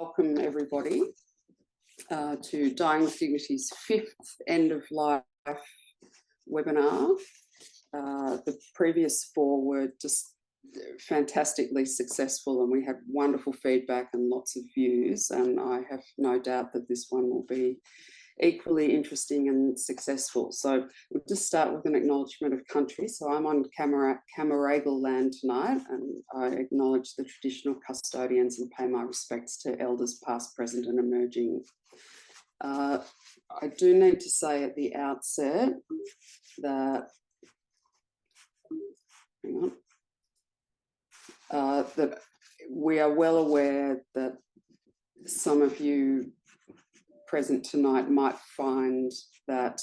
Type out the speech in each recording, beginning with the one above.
welcome everybody to Dying with Dignity's 5th End of Life webinar. The previous 4 were just fantastically successful, and we had wonderful feedback and lots of views, and I have no doubt that this one will be equally interesting and successful. So we'll just start with an acknowledgement of country. So I'm on Camaragal land tonight, and I acknowledge the traditional custodians and pay my respects to elders past, present and emerging. I do need to say at the outset that, that we are well aware that some of you present tonight might find that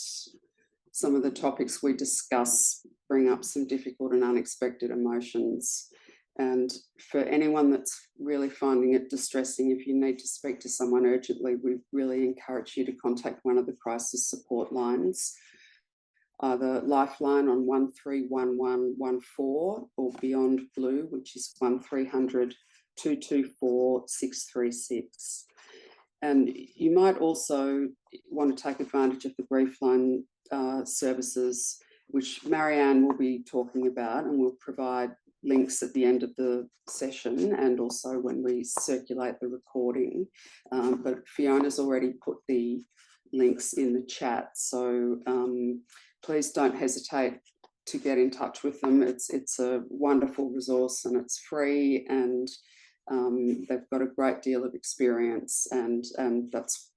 some of the topics we discuss bring up some difficult and unexpected emotions. And for anyone that's really finding it distressing, if you need to speak to someone urgently, we really encourage you to contact one of the crisis support lines, either Lifeline on 131114 or Beyond Blue, which is 1300 224 636. And you might also want to take advantage of the Griefline services, which Marianne will be talking about, and we'll provide links at the end of the session and also when we circulate the recording. But Fiona's already put the links in the chat, so please don't hesitate to get in touch with them. It's a wonderful resource and it's free, and they've got a great deal of experience, and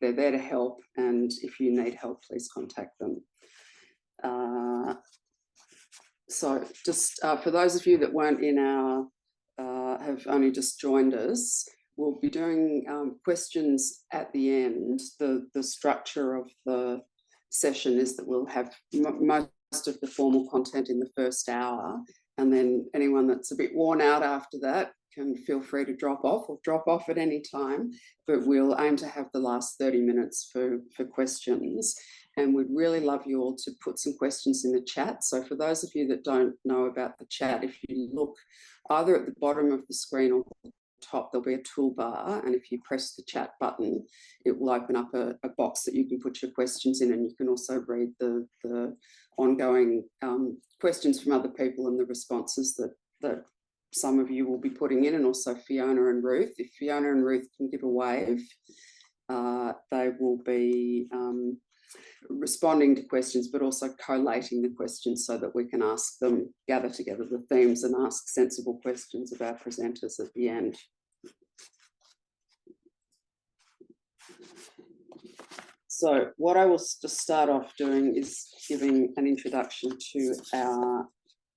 they're there to help, and if you need help, please contact them. So just for those of you that weren't in our, have only just joined us, we'll be doing questions at the end. The structure of the session is that we'll have most of the formal content in the first hour, and then anyone that's a bit worn out after that can feel free to drop off at any time, but we'll aim to have the last 30 minutes for questions. And we'd really love you all to put some questions in the chat. So for those of you that don't know about the chat, if you look either at the bottom of the screen or the top, there'll be a toolbar, and if you press the chat button, it will open up a box that you can put your questions in, and you can also read the ongoing questions from other people and the responses that some of you will be putting in, and also Fiona and Ruth. If Fiona and Ruth can give a wave, they will be responding to questions, but also collating the questions so that we can ask them, gather together the themes and ask sensible questions of our presenters at the end. So what I will just start off doing is giving an introduction to our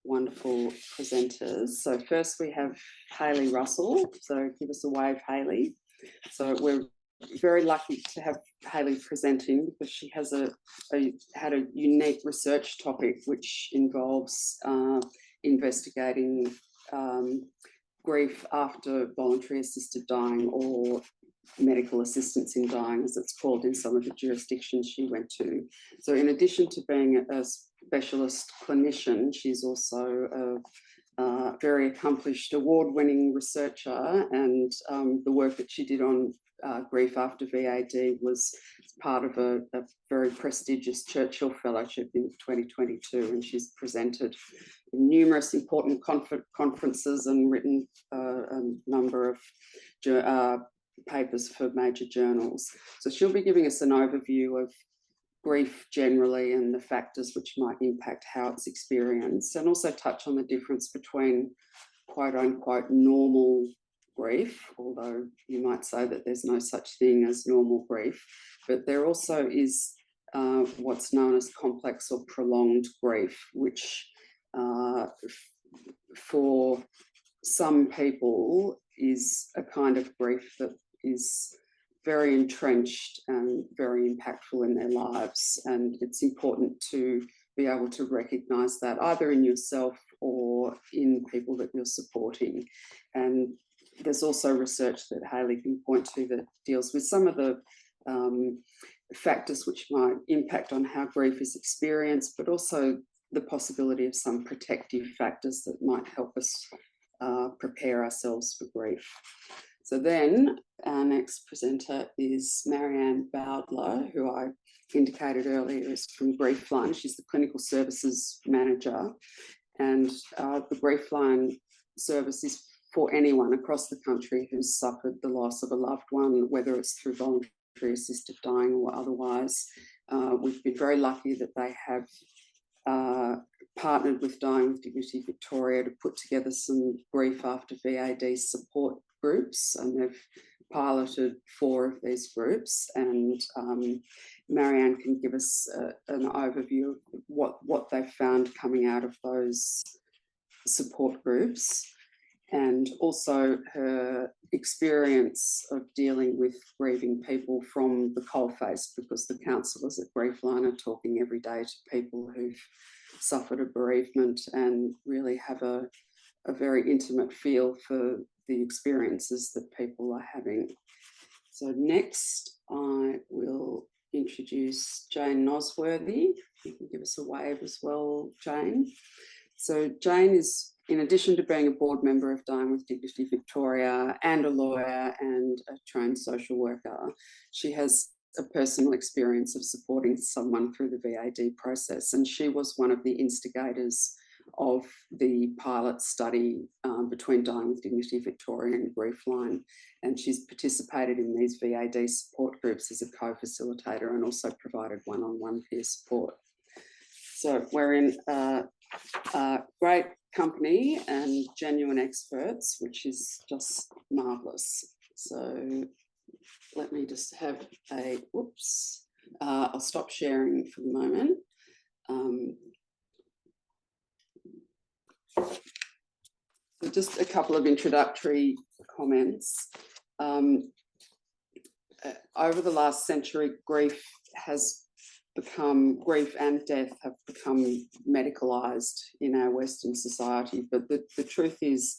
wonderful presenters. So first we have Hayley Russell. So give us a wave, Hayley. So we're very lucky to have Hayley presenting because she has had a unique research topic which involves investigating grief after voluntary assisted dying, or medical assistance in dying, as it's called in some of the jurisdictions she went to. So in addition to being a specialist clinician, she's also a very accomplished award-winning researcher, and the work that she did on grief after VAD was part of a very prestigious Churchill Fellowship in 2022, and she's presented in numerous important conferences and written a number of papers for major journals. So she'll be giving us an overview of grief generally and the factors which might impact how it's experienced, and also touch on the difference between quote unquote normal grief, although you might say that there's no such thing as normal grief, but there also is what's known as complex or prolonged grief, which for some people is a kind of grief that is very entrenched and very impactful in their lives. And it's important to be able to recognise that either in yourself or in people that you're supporting. And there's also research that Hayley can point to that deals with some of the factors which might impact on how grief is experienced, but also the possibility of some protective factors that might help us prepare ourselves for grief. So then our next presenter is Marianne Bowdler, who I indicated earlier is from Griefline. She's the Clinical Services Manager, and the Griefline service is for anyone across the country who's suffered the loss of a loved one, whether it's through voluntary assisted dying or otherwise. We've been very lucky that they have partnered with Dying with Dignity Victoria to put together some grief after VAD support groups, and they've piloted 4 of these groups, and Marianne can give us an overview of what they've found coming out of those support groups, and also her experience of dealing with grieving people from the coalface, because the counsellors at Griefline are talking every day to people who've suffered a bereavement and really have a very intimate feel for the experiences that people are having. So next I will introduce Jane Nosworthy. You can give us a wave as well, Jane. So Jane is, in addition to being a board member of Dying with Dignity Victoria and a lawyer and a trained social worker, she has a personal experience of supporting someone through the VAD process, and she was one of the instigators of the pilot study between Dying with Dignity Victoria and Griefline, and she's participated in these VAD support groups as a co-facilitator and also provided one-on-one peer support. So we're in great company and genuine experts, which is just marvellous. So let me just have a, whoops, I'll stop sharing for the moment. So just a couple of introductory comments. Over the last century, grief and death have become medicalised in our Western society, but the truth is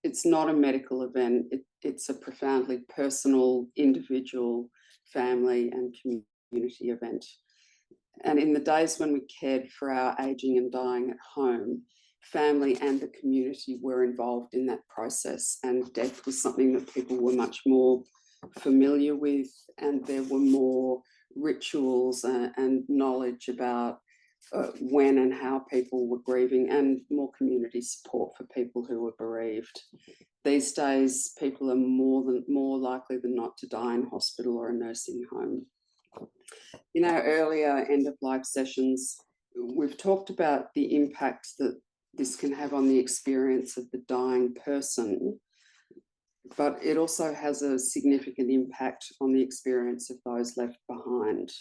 it's not a medical event. It's a profoundly personal, individual, family and community event. And in the days when we cared for our ageing and dying at home, family and the community were involved in that process, and death was something that people were much more familiar with, and there were more rituals and knowledge about when and how people were grieving, and more community support for people who were bereaved. These days, people are more likely than not to die in hospital or a nursing home. In our earlier end-of-life sessions, we've talked about the impact that this can have on the experience of the dying person, but it also has a significant impact on the experience of those left behind.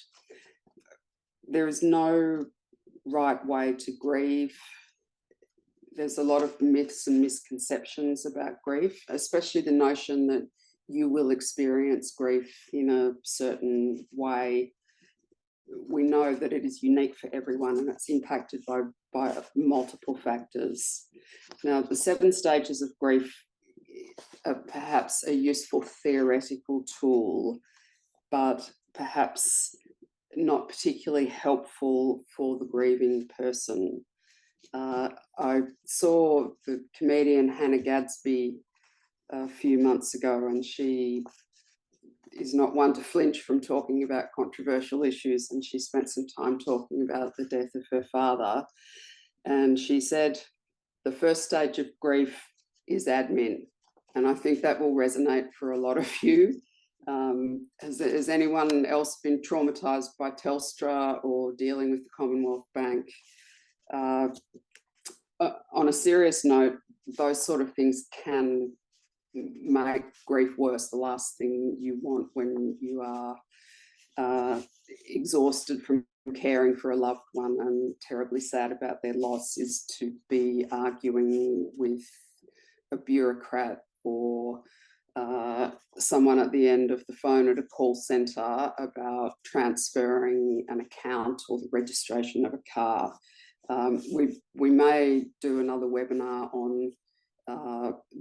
There is no right way to grieve. There's a lot of myths and misconceptions about grief, especially the notion that you will experience grief in a certain way. We know that it is unique for everyone, and it's impacted by multiple factors. Now, the 7 stages of grief are perhaps a useful theoretical tool, but perhaps not particularly helpful for the grieving person. I saw the comedian Hannah Gadsby a few months ago, and she is not one to flinch from talking about controversial issues, and she spent some time talking about the death of her father. And she said, the first stage of grief is admin. And I think that will resonate for a lot of you. Has anyone else been traumatised by Telstra or dealing with the Commonwealth Bank? On a serious note, those sort of things can make grief worse. The last thing you want when you are exhausted from caring for a loved one and terribly sad about their loss is to be arguing with a bureaucrat or someone at the end of the phone at a call centre about transferring an account or the registration of a car. We may do another webinar on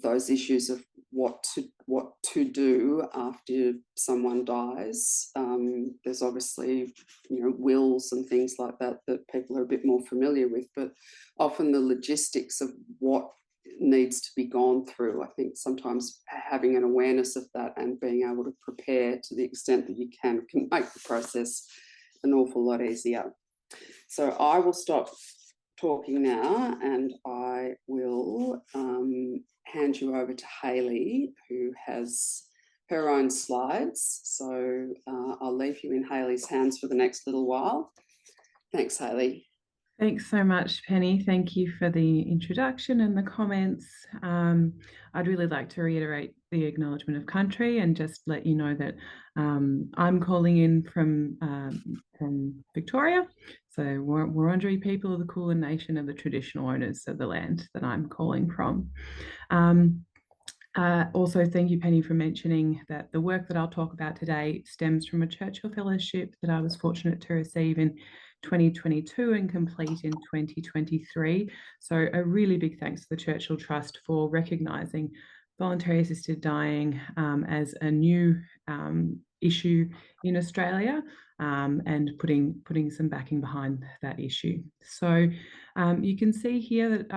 those issues of what to do after someone dies. There's obviously, wills and things like that that people are a bit more familiar with, but often the logistics of what needs to be gone through. I think sometimes having an awareness of that and being able to prepare to the extent that you can make the process an awful lot easier. So I will stop talking now, and I will hand you over to Hayley, who has her own slides. So I'll leave you in Hayley's hands for the next little while. Thanks, Hayley. Thanks so much, Penny. Thank you for the introduction and the comments. I'd really like to reiterate the acknowledgement of country and just let you know that I'm calling in from Victoria. So Wurundjeri people of the Kulin Nation are the traditional owners of the land that I'm calling from. Also, thank you, Penny, for mentioning that the work that I'll talk about today stems from a Churchill Fellowship that I was fortunate to receive in 2022 and complete in 2023. So a really big thanks to the Churchill Trust for recognising voluntary assisted dying as a new issue in Australia and putting some backing behind that issue. So you can see here that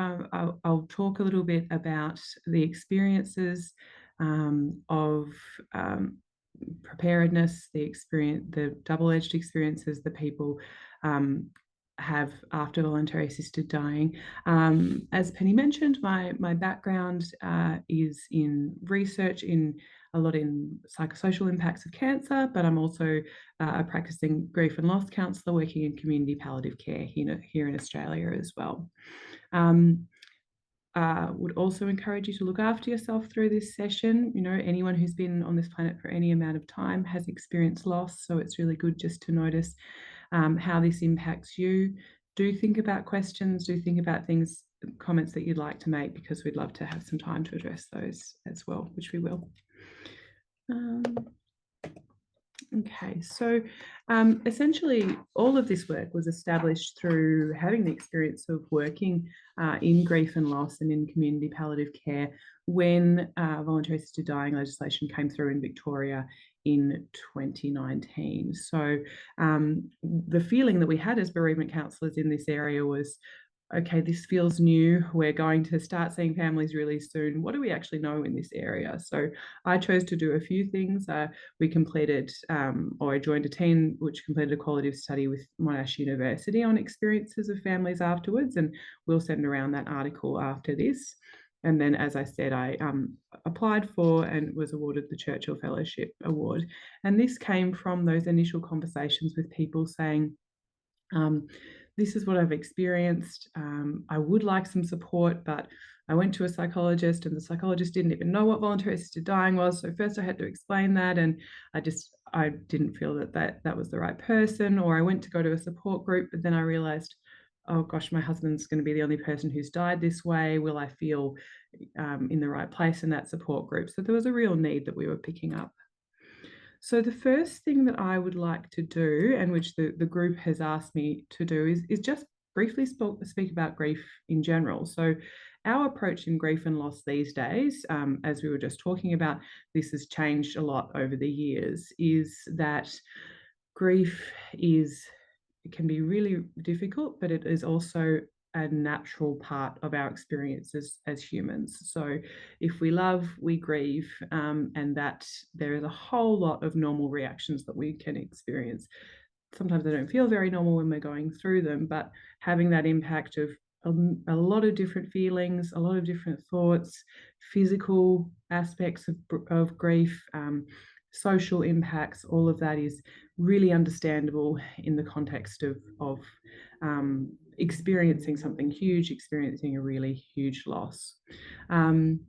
I'll talk a little bit about the experiences of preparedness, the double-edged experiences that people have after voluntary assisted dying. As Penny mentioned, my background is in research a lot in psychosocial impacts of cancer, but I'm also a practicing grief and loss counsellor working in community palliative care here in Australia as well. Would also encourage you to look after yourself through this session. Anyone who's been on this planet for any amount of time has experienced loss, so it's really good just to notice how this impacts you. Do think about questions, do think about comments that you'd like to make, because we'd love to have some time to address those as well, which we will. Okay, so essentially all of this work was established through having the experience of working in grief and loss and in community palliative care when voluntary assisted dying legislation came through in Victoria in 2019. So the feeling that we had as bereavement counsellors in this area was, okay, this feels new. We're going to start seeing families really soon. What do we actually know in this area? So I chose to do a few things. We completed, or I joined a team which completed a qualitative study with Monash University on experiences of families afterwards, and we'll send around that article after this. And then, as I said, I applied for and was awarded the Churchill Fellowship Award. And this came from those initial conversations with people saying, this is what I've experienced. I would like some support, but I went to a psychologist and the psychologist didn't even know what voluntary assisted dying was. So first I had to explain that, and I didn't feel that was the right person. Or I went to go to a support group, but then I realized, oh gosh, my husband's going to be the only person who's died this way. Will I feel in the right place in that support group? So there was a real need that we were picking up. So the first thing that I would like to do, and which the group has asked me to do, is just briefly speak about grief in general. So our approach in grief and loss these days, as we were just talking about, this has changed a lot over the years, is that grief it can be really difficult, but it is also a natural part of our experiences as humans. So if we love, we grieve, and that there is a whole lot of normal reactions that we can experience. Sometimes they don't feel very normal when we're going through them, but having that impact of a lot of different feelings, a lot of different thoughts, physical aspects of grief, social impacts, all of that is really understandable in the context of experiencing something huge, experiencing a really huge loss. And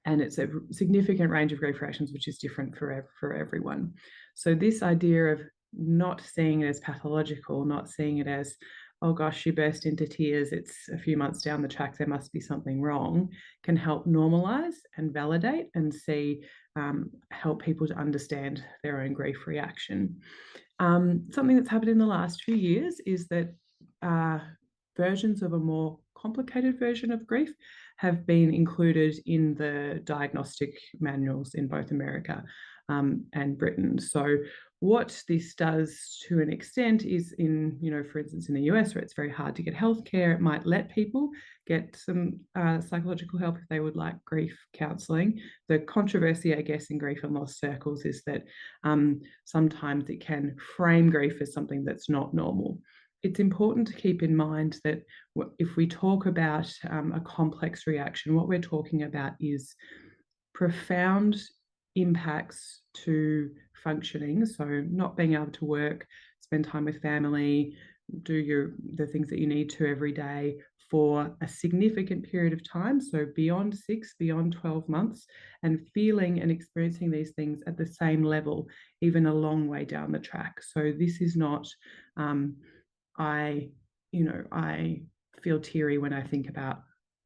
it's a significant range of grief reactions, which is different for everyone. So this idea of not seeing it as pathological, not seeing it as, oh gosh, you burst into tears, it's a few months down the track, there must be something wrong, can help normalize and validate and help people to understand their own grief reaction. Something that's happened in the last few years is that versions of a more complicated version of grief have been included in the diagnostic manuals in both America and Britain. So what this does to an extent is in, for instance, in the US, where it's very hard to get healthcare, it might let people get some psychological help if they would like grief counselling. The controversy, I guess, in grief and loss circles is that sometimes it can frame grief as something that's not normal. It's important to keep in mind that if we talk about a complex reaction, what we're talking about is profound impacts to functioning. So not being able to work, spend time with family, do the things that you need to every day for a significant period of time. So beyond 6, beyond 12 months, and feeling and experiencing these things at the same level, even a long way down the track. So this is not, I feel teary when I think about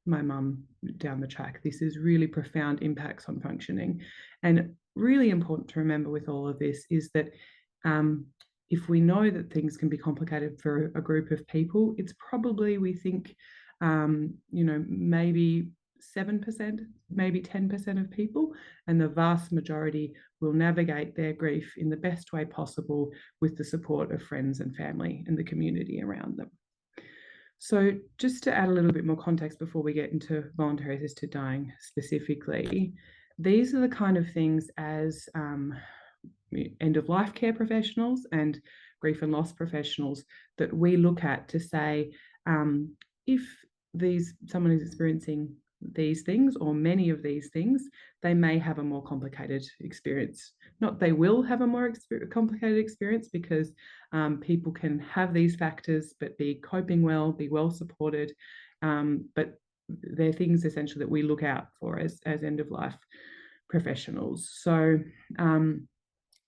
my mum down the track. This is really profound impacts on functioning. And really important to remember with all of this is that if we know that things can be complicated for a group of people, it's probably, we think, maybe 7%, maybe 10% of people, and the vast majority will navigate their grief in the best way possible with the support of friends and family and the community around them. So just to add a little bit more context before we get into voluntary assisted dying specifically, these are the kind of things as end-of-life care professionals and grief and loss professionals that we look at to say, if someone is experiencing these things or many of these things, they may have a more complicated experience. Not they will have a more complicated experience, because people can have these factors but be coping well, be well supported, but they're things essentially that we look out for as end-of-life professionals. So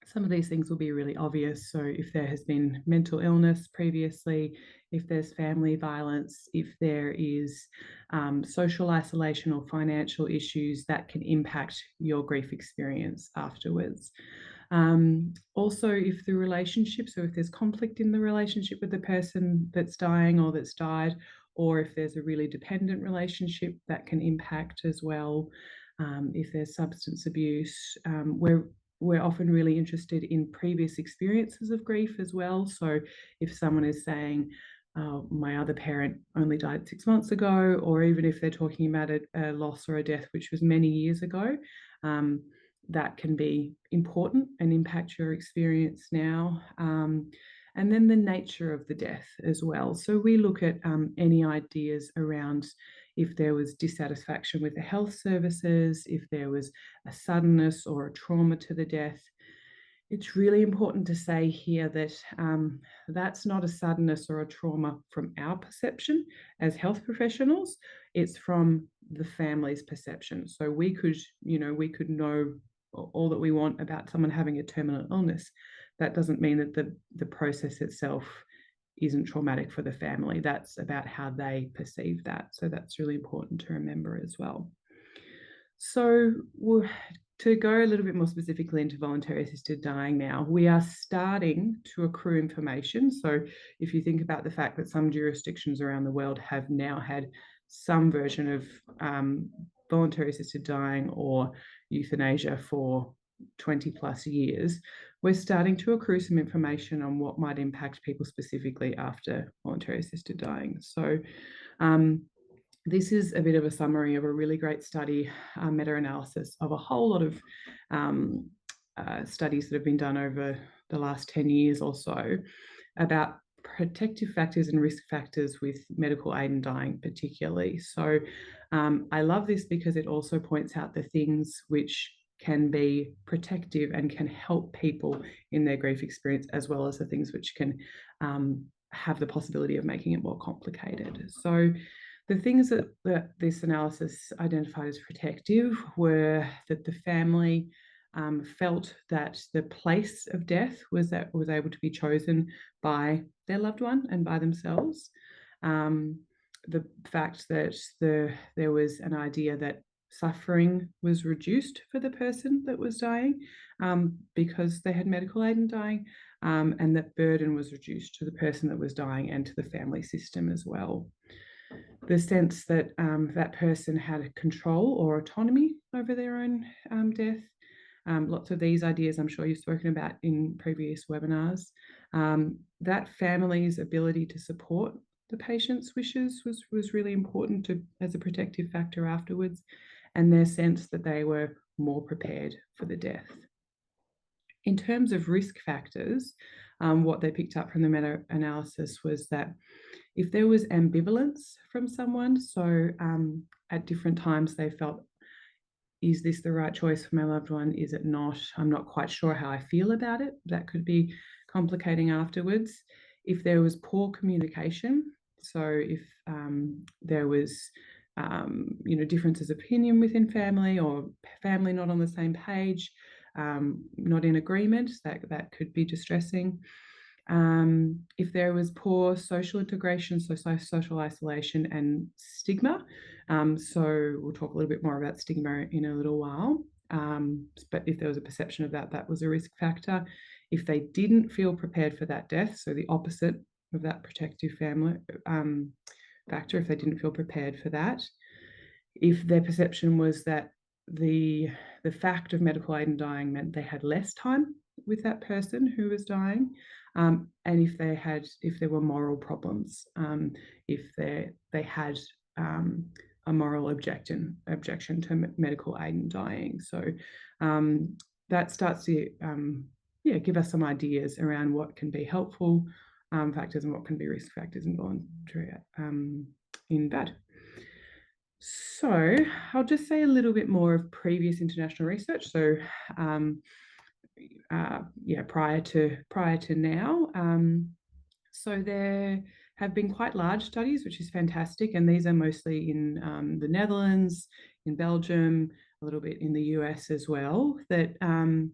some of these things will be really obvious. So if there has been mental illness previously, if there's family violence, if there is social isolation or financial issues, that can impact your grief experience afterwards. Also, if the relationship, so if there's conflict in the relationship with the person that's dying or that's died, or if there's a really dependent relationship, that can impact as well. If there's substance abuse, we're often really interested in previous experiences of grief as well. So if someone is saying, my other parent only died 6 months ago, or even if they're talking about a loss or a death which was many years ago, that can be important and impact your experience now. And then the nature of the death as well. So we look at any ideas around if there was dissatisfaction with the health services, if there was a suddenness or a trauma to the death. It's really important to say here that that's not a suddenness or a trauma from our perception as health professionals. It's from the family's perception. So we could know all that we want about someone having a terminal illness. That doesn't mean that the process itself isn't traumatic for the family. That's about how they perceive that. So that's really important to remember as well. So to go a little bit more specifically into voluntary assisted dying now, we are starting to accrue information. So if you think about the fact that some jurisdictions around the world have now had some version of voluntary assisted dying or euthanasia for 20 plus years, we're starting to accrue some information on what might impact people specifically after voluntary assisted dying. So this is a bit of a summary of a really great study, meta-analysis of a whole lot of studies that have been done over the last 10 years or so about protective factors and risk factors with medical aid in dying particularly. So I love this because it also points out the things which can be protective and can help people in their grief experience, as well as the things which can have the possibility of making it more complicated. So the things that this analysis identified as protective were that the family felt that the place of death was able to be chosen by their loved one and by themselves. The fact that there was an idea that suffering was reduced for the person that was dying because they had medical aid in dying, and that burden was reduced to the person that was dying and to the family system as well. The sense that that person had control or autonomy over their own death, lots of these ideas I'm sure you've spoken about in previous webinars. That family's ability to support the patient's wishes was really important as a protective factor afterwards, and their sense that they were more prepared for the death. In terms of risk factors, what they picked up from the meta-analysis was that if there was ambivalence from someone, so at different times they felt, is this the right choice for my loved one? Is it not? I'm not quite sure how I feel about it. That could be complicating afterwards. If there was poor communication, so if there was differences of opinion within family, or family not on the same page, not in agreement, that could be distressing. If there was poor social integration, so social isolation and stigma. So we'll talk a little bit more about stigma in a little while. But if there was a perception of that, that was a risk factor. If they didn't feel prepared for that death, so the opposite of that protective family factor, if they didn't feel prepared for that. If their perception was that the fact of medical aid in dying meant they had less time with that person who was dying, and if there were moral problems, if they had a moral objection to medical aid in dying. So that starts to give us some ideas around what can be helpful factors and what can be risk factors involuntary in that. So I'll just say a little bit more of previous international research. So prior to now. So there have been quite large studies, which is fantastic, and these are mostly in the Netherlands, in Belgium, a little bit in the US as well. Two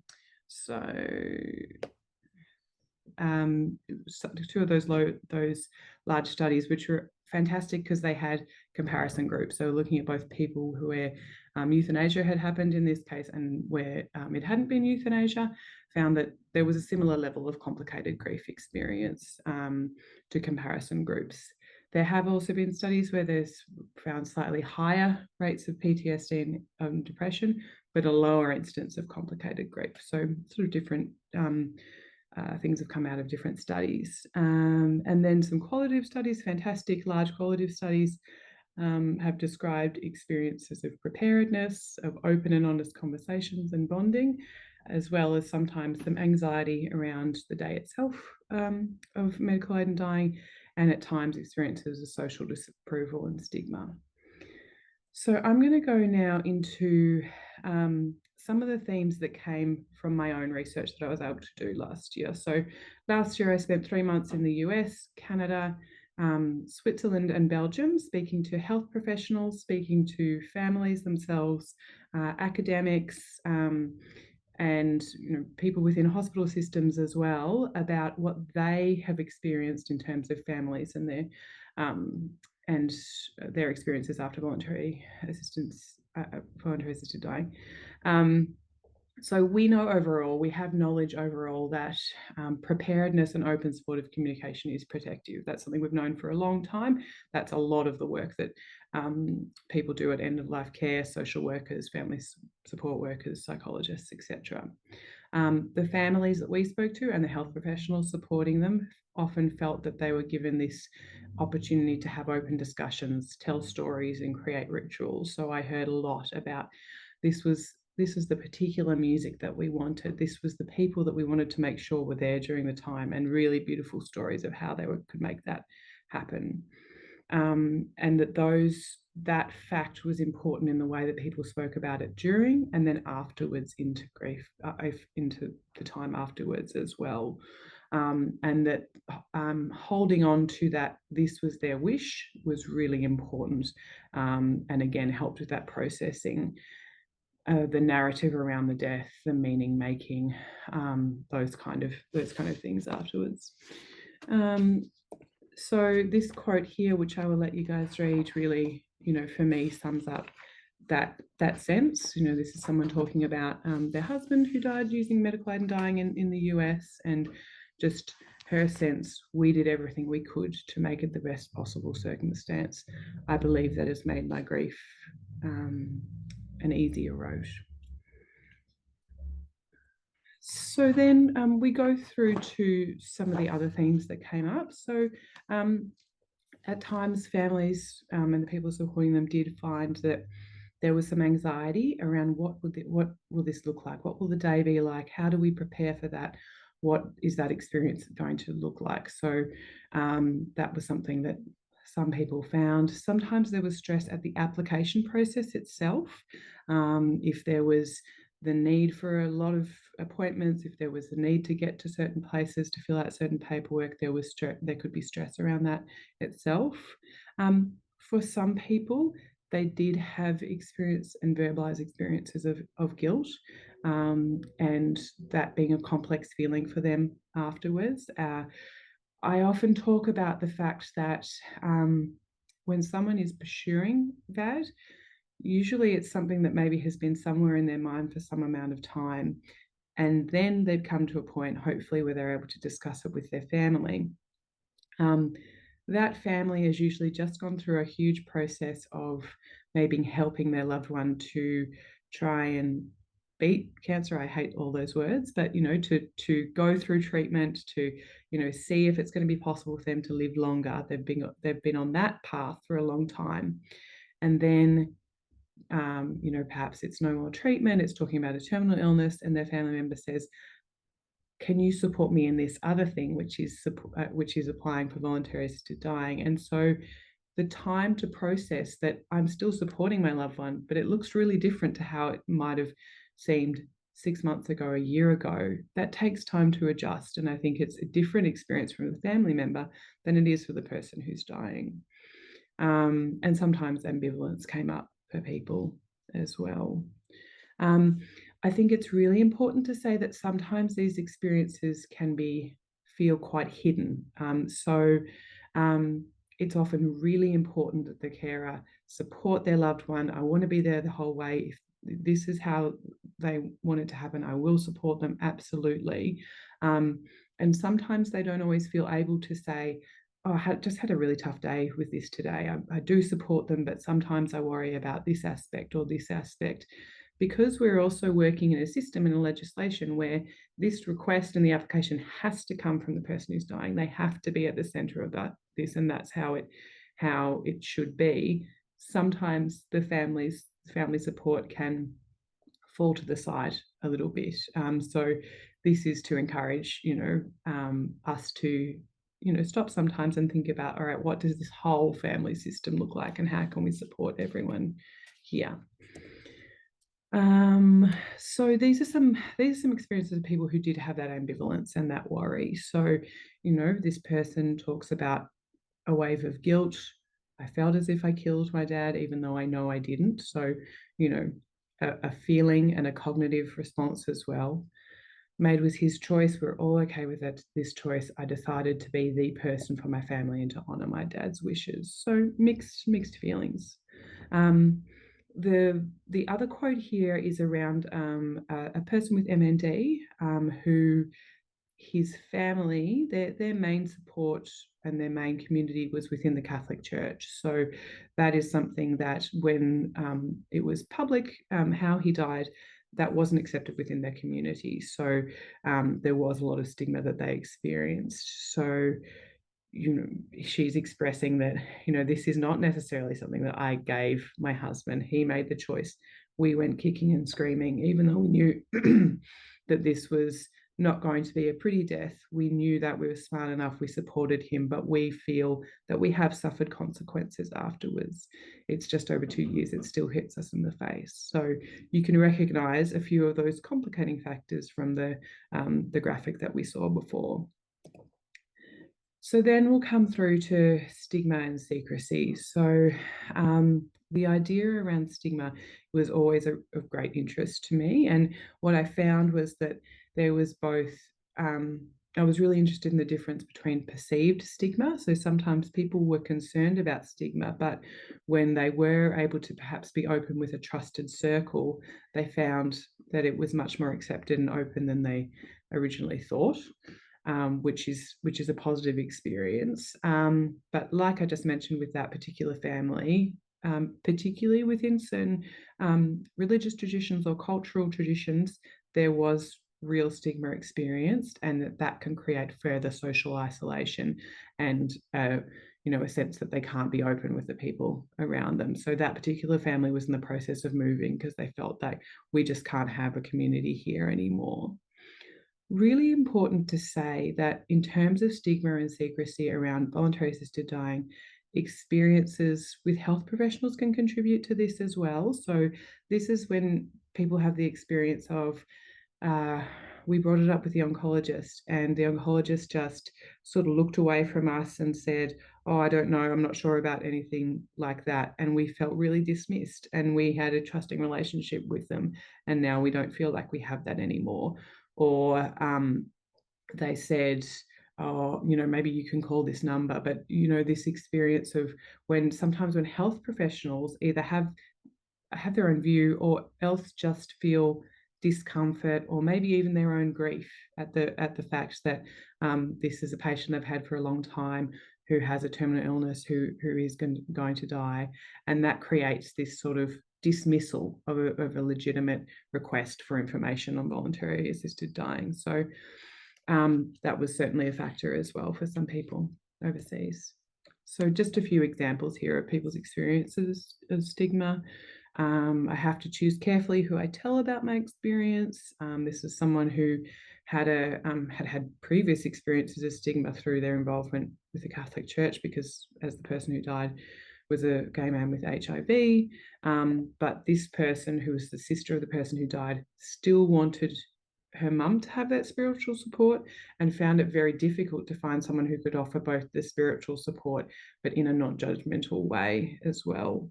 of those large studies, which were fantastic because they had comparison groups. So looking at both people where euthanasia had happened in this case and where it hadn't been euthanasia, found that there was a similar level of complicated grief experience to comparison groups. There have also been studies where there's found slightly higher rates of PTSD and depression, but a lower incidence of complicated grief. So sort of different things have come out of different studies. And then some qualitative studies, fantastic large qualitative studies, have described experiences of preparedness, of open and honest conversations and bonding, as well as sometimes some anxiety around the day itself of medical aid in dying, and at times experiences of social disapproval and stigma. So I'm going to go now into some of the themes that came from my own research that I was able to do last year. So last year I spent 3 months in the US, Canada, Switzerland and Belgium, speaking to health professionals, speaking to families themselves, academics, and people within hospital systems as well, about what they have experienced in terms of families and their experiences after voluntary assisted dying. So we know overall, we have knowledge overall that preparedness and open supportive communication is protective. That's something we've known for a long time. That's a lot of the work that people do at end of life care, social workers, family support workers, psychologists, etc. The families that we spoke to and the health professionals supporting them often felt that they were given this opportunity to have open discussions, tell stories and create rituals. So I heard a lot about this was the particular music that we wanted. This was the people that we wanted to make sure were there during the time, and really beautiful stories of how they could make that happen. And that fact was important in the way that people spoke about it during and then afterwards into grief, into the time afterwards as well. And that holding on to that, this was their wish, was really important, and again helped with that processing. The narrative around the death, the meaning making, those kind of things afterwards. So this quote here, which I will let you guys read, really, for me sums up that sense. This is someone talking about their husband who died using medical aid and dying in the US, and just her sense, we did everything we could to make it the best possible circumstance. I believe that has made my grief an easier road. So then we go through to some of the other themes that came up. So at times, families and the people supporting them did find that there was some anxiety around what will this look like? What will the day be like? How do we prepare for that? What is that experience going to look like? So that was something that some people found. Sometimes there was stress at the application process itself. If there was the need for a lot of appointments, if there was the need to get to certain places to fill out certain paperwork, there could be stress around that itself. For some people, they did have experience and verbalized experiences of guilt, and that being a complex feeling for them afterwards. I often talk about the fact that when someone is pursuing that, usually it's something that maybe has been somewhere in their mind for some amount of time. And then they've come to a point, hopefully, where they're able to discuss it with their family. That family has usually just gone through a huge process of maybe helping their loved one to try and beat cancer. I hate all those words, but to go through treatment, to see if it's going to be possible for them to live longer. They've been on that path for a long time, and then perhaps it's no more treatment, it's talking about a terminal illness, and their family member says, can you support me in this other thing, which is applying for voluntary assisted dying? And so the time to process that I'm still supporting my loved one, but it looks really different to how it might have seemed 6 months ago, a year ago, that takes time to adjust. And I think it's a different experience from the family member than it is for the person who's dying. And sometimes ambivalence came up for people as well. I think it's really important to say that sometimes these experiences can feel quite hidden. It's often really important that the carer support their loved one. I want to be there the whole way. If this is how they want it to happen, I will support them, absolutely. And sometimes they don't always feel able to say, oh, I just had a really tough day with this today. I do support them, but sometimes I worry about this aspect or this aspect. Because we're also working in a system and a legislation where this request and the application has to come from the person who's dying. They have to be at the centre of this, and that's how it should be. Sometimes the family support can fall to the side a little bit. So this is to encourage, us to, stop sometimes and think about, all right, what does this whole family system look like, and how can we support everyone here? So these are some experiences of people who did have that ambivalence and that worry. So, this person talks about a wave of guilt. I felt as if I killed my dad, even though I know I didn't. So, a feeling and a cognitive response as well. Made was his choice. We're all okay with it. This choice, I decided to be the person for my family and to honour my dad's wishes. So mixed feelings. The other quote here is around a person with MND who his family, their main support and their main community was within the Catholic Church. So that is something that when it was public how he died, that wasn't accepted within their community. So there was a lot of stigma that they experienced. So she's expressing that, this is not necessarily something that I gave my husband. He made the choice. We went kicking and screaming, even though we knew that this was not going to be a pretty death. We knew that we were smart enough. We supported him, but we feel that we have suffered consequences afterwards. It's just over 2 years. It still hits us in the face. So you can recognise a few of those complicating factors from the graphic that we saw before. So then we'll come through to stigma and secrecy. So the idea around stigma was always of great interest to me. And what I found was that there was both, I was really interested in the difference between perceived stigma. So sometimes people were concerned about stigma, but when they were able to perhaps be open with a trusted circle, they found that it was much more accepted and open than they originally thought. Which is a positive experience. But like I just mentioned with that particular family, particularly within certain religious traditions or cultural traditions, there was real stigma experienced, and that can create further social isolation and a sense that they can't be open with the people around them. So that particular family was in the process of moving because they felt that we just can't have a community here anymore. Really important to say that in terms of stigma and secrecy around voluntary assisted dying, experiences with health professionals can contribute to this as well. So this is when people have the experience of, we brought it up with the oncologist, and the oncologist just sort of looked away from us and said, oh, I don't know, I'm not sure about anything like that. And we felt really dismissed, and we had a trusting relationship with them. And now we don't feel like we have that anymore. Or they said, oh, maybe you can call this number. But, this experience of sometimes when health professionals either have their own view or else just feel discomfort or maybe even their own grief at the fact that this is a patient they've had for a long time who has a terminal illness, who is going to die, and that creates this sort of dismissal of a legitimate request for information on voluntary assisted dying. So that was certainly a factor as well for some people overseas. So just a few examples here of people's experiences of stigma. I have to choose carefully who I tell about my experience. This is someone who had had previous experiences of stigma through their involvement with the Catholic Church, because as the person who died was a gay man with HIV. But this person, who was the sister of the person who died, still wanted her mum to have that spiritual support, and found it very difficult to find someone who could offer both the spiritual support but in a non-judgmental way as well.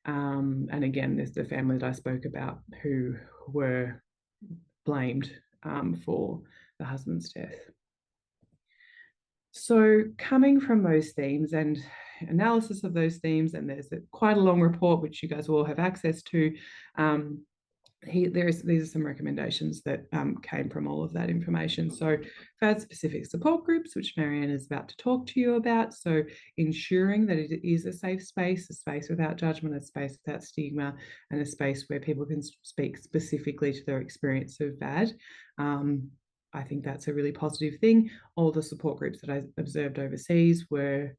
And again, there's the family that I spoke about who were blamed for the husband's death. So coming from those themes and analysis of those themes, and there's quite a long report which you guys will all have access to, these are some recommendations that came from all of that information. So FAD-specific support groups, which Marianne is about to talk to you about. So ensuring that it is a safe space without judgment, a space without stigma, and a space where people can speak specifically to their experience of VAD. I think that's a really positive thing. All the support groups that I observed overseas were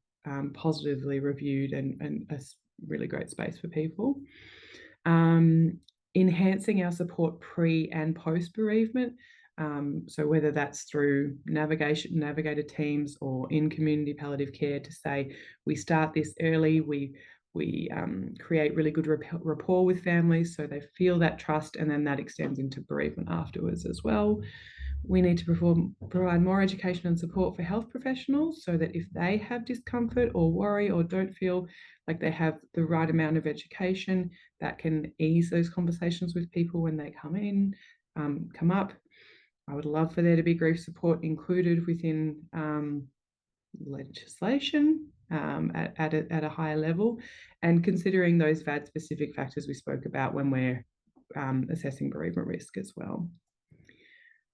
positively reviewed and a really great space for people. Enhancing our support pre and post bereavement. So whether that's through navigator teams or in community palliative care, to say we start this early, we create really good rapport with families so they feel that trust, and then that extends into bereavement afterwards as well. We need to provide more education and support for health professionals so that if they have discomfort or worry or don't feel like they have the right amount of education, that can ease those conversations with people when they come up. I would love for there to be grief support included within legislation at a higher level, and considering those VAD-specific factors we spoke about when we're assessing bereavement risk as well.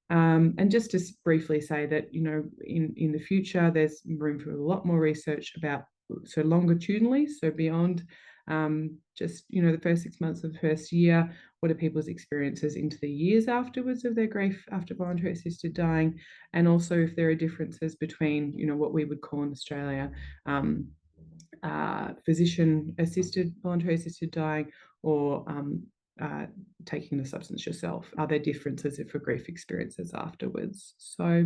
And just to briefly say that, in the future, there's room for a lot more research about, so longitudinally, so beyond just, the first 6 months of the first year, what are people's experiences into the years afterwards of their grief after voluntary assisted dying, and also if there are differences between, what we would call in Australia physician assisted voluntary assisted dying or taking the substance yourself. Are there differences for grief experiences afterwards? So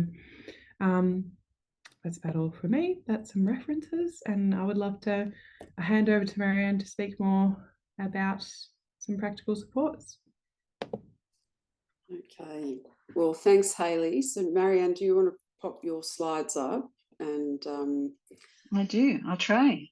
that's about all for me. That's some references, and I would love to hand over to Marianne to speak more about some practical supports. Okay, well, thanks, Hayley. So Marianne, do you want to pop your slides up? And I do, I'll try.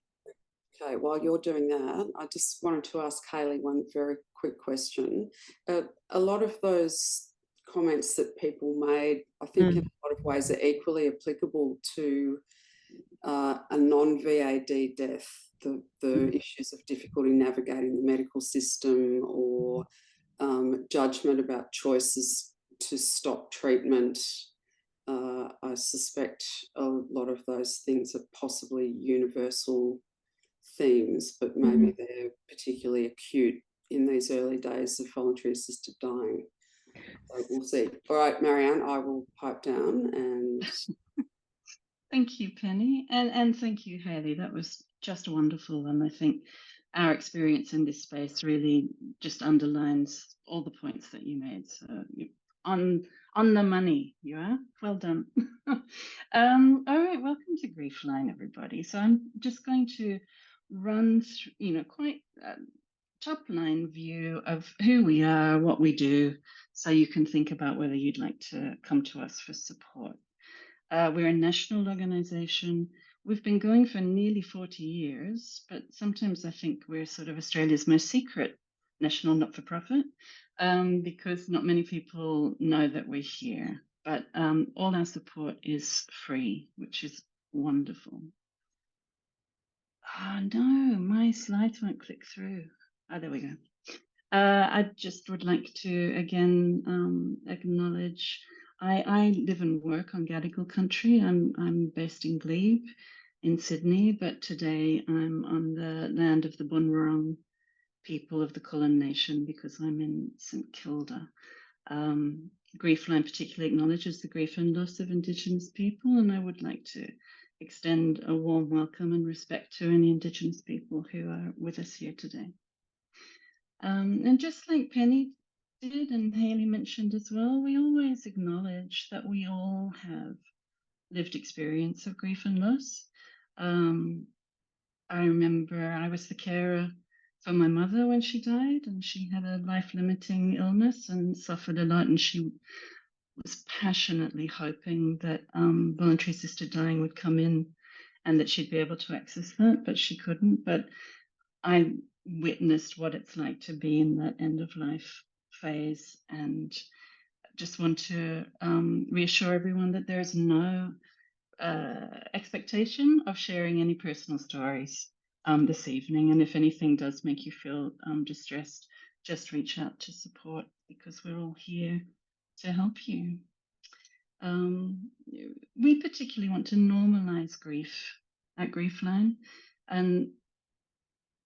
Okay, while you're doing that, I just wanted to ask Hayley one very quick question. A lot of those comments that people made, I think in a lot of ways are equally applicable to a non-VAD death, the issues of difficulty navigating the medical system or judgment about choices to stop treatment. I suspect a lot of those things are possibly universal themes, but maybe they're particularly acute in these early days of voluntary assisted dying. So we'll see. All right, Marianne, I will pipe down and Thank you, Penny, and thank you, Hayley. That was just wonderful, and I think our experience in this space really just underlines all the points that you made. So on the money, you are. Well done. All right, welcome to Grief Line, everybody. So I'm just going to run through, quite top line view of who we are, what we do, so you can think about whether you'd like to come to us for support. We're a national organisation. We've been going for nearly 40 years, but sometimes I think we're sort of Australia's most secret national not-for-profit because not many people know that we're here. But all our support is free, which is wonderful. Oh no, my slides won't click through. Oh, there we go. I just would like to again acknowledge I live and work on Gadigal country. I'm based in Glebe in Sydney, but today I'm on the land of the Bunurong people of the Kulin Nation because I'm in St Kilda. Grief Line particularly acknowledges the grief and loss of Indigenous people, and I would like to extend a warm welcome and respect to any Indigenous people who are with us here today. And just like Penny did and Hayley mentioned as well, we always acknowledge that we all have lived experience of grief and loss. I remember I was the carer for my mother when she died, and she had a life-limiting illness and suffered a lot, and she was passionately hoping that voluntary assisted dying would come in and that she'd be able to access that, but she couldn't. But I witnessed what it's like to be in that end of life phase, and just want to reassure everyone that there is no expectation of sharing any personal stories this evening. And if anything does make you feel distressed, just reach out to support because we're all here to help you. We particularly want to normalize grief at Grief Line, and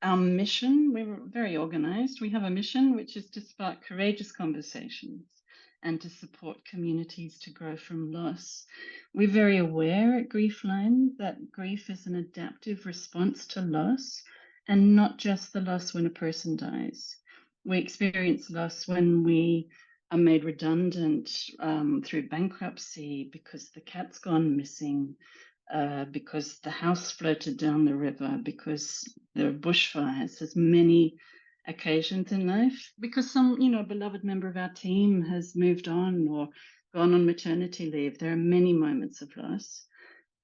our mission, we're very organized. We have a mission which is to spark courageous conversations and to support communities to grow from loss. We're very aware at Grief Line that grief is an adaptive response to loss, and not just the loss when a person dies. We experience loss when we are made redundant through bankruptcy because the cat's gone missing, because the house floated down the river, because there are bushfires. There's many occasions in life, because some, beloved member of our team has moved on or gone on maternity leave. There are many moments of loss,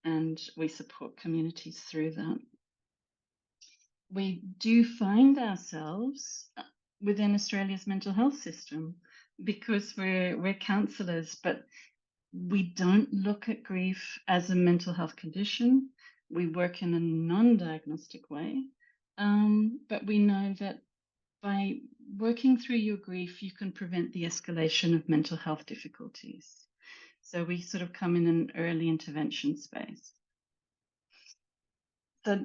and we support communities through that. We do find ourselves within Australia's mental health system because we're counsellors, but we don't look at grief as a mental health condition. We work in a non-diagnostic way, but we know that by working through your grief, you can prevent the escalation of mental health difficulties. So we sort of come in an early intervention space. So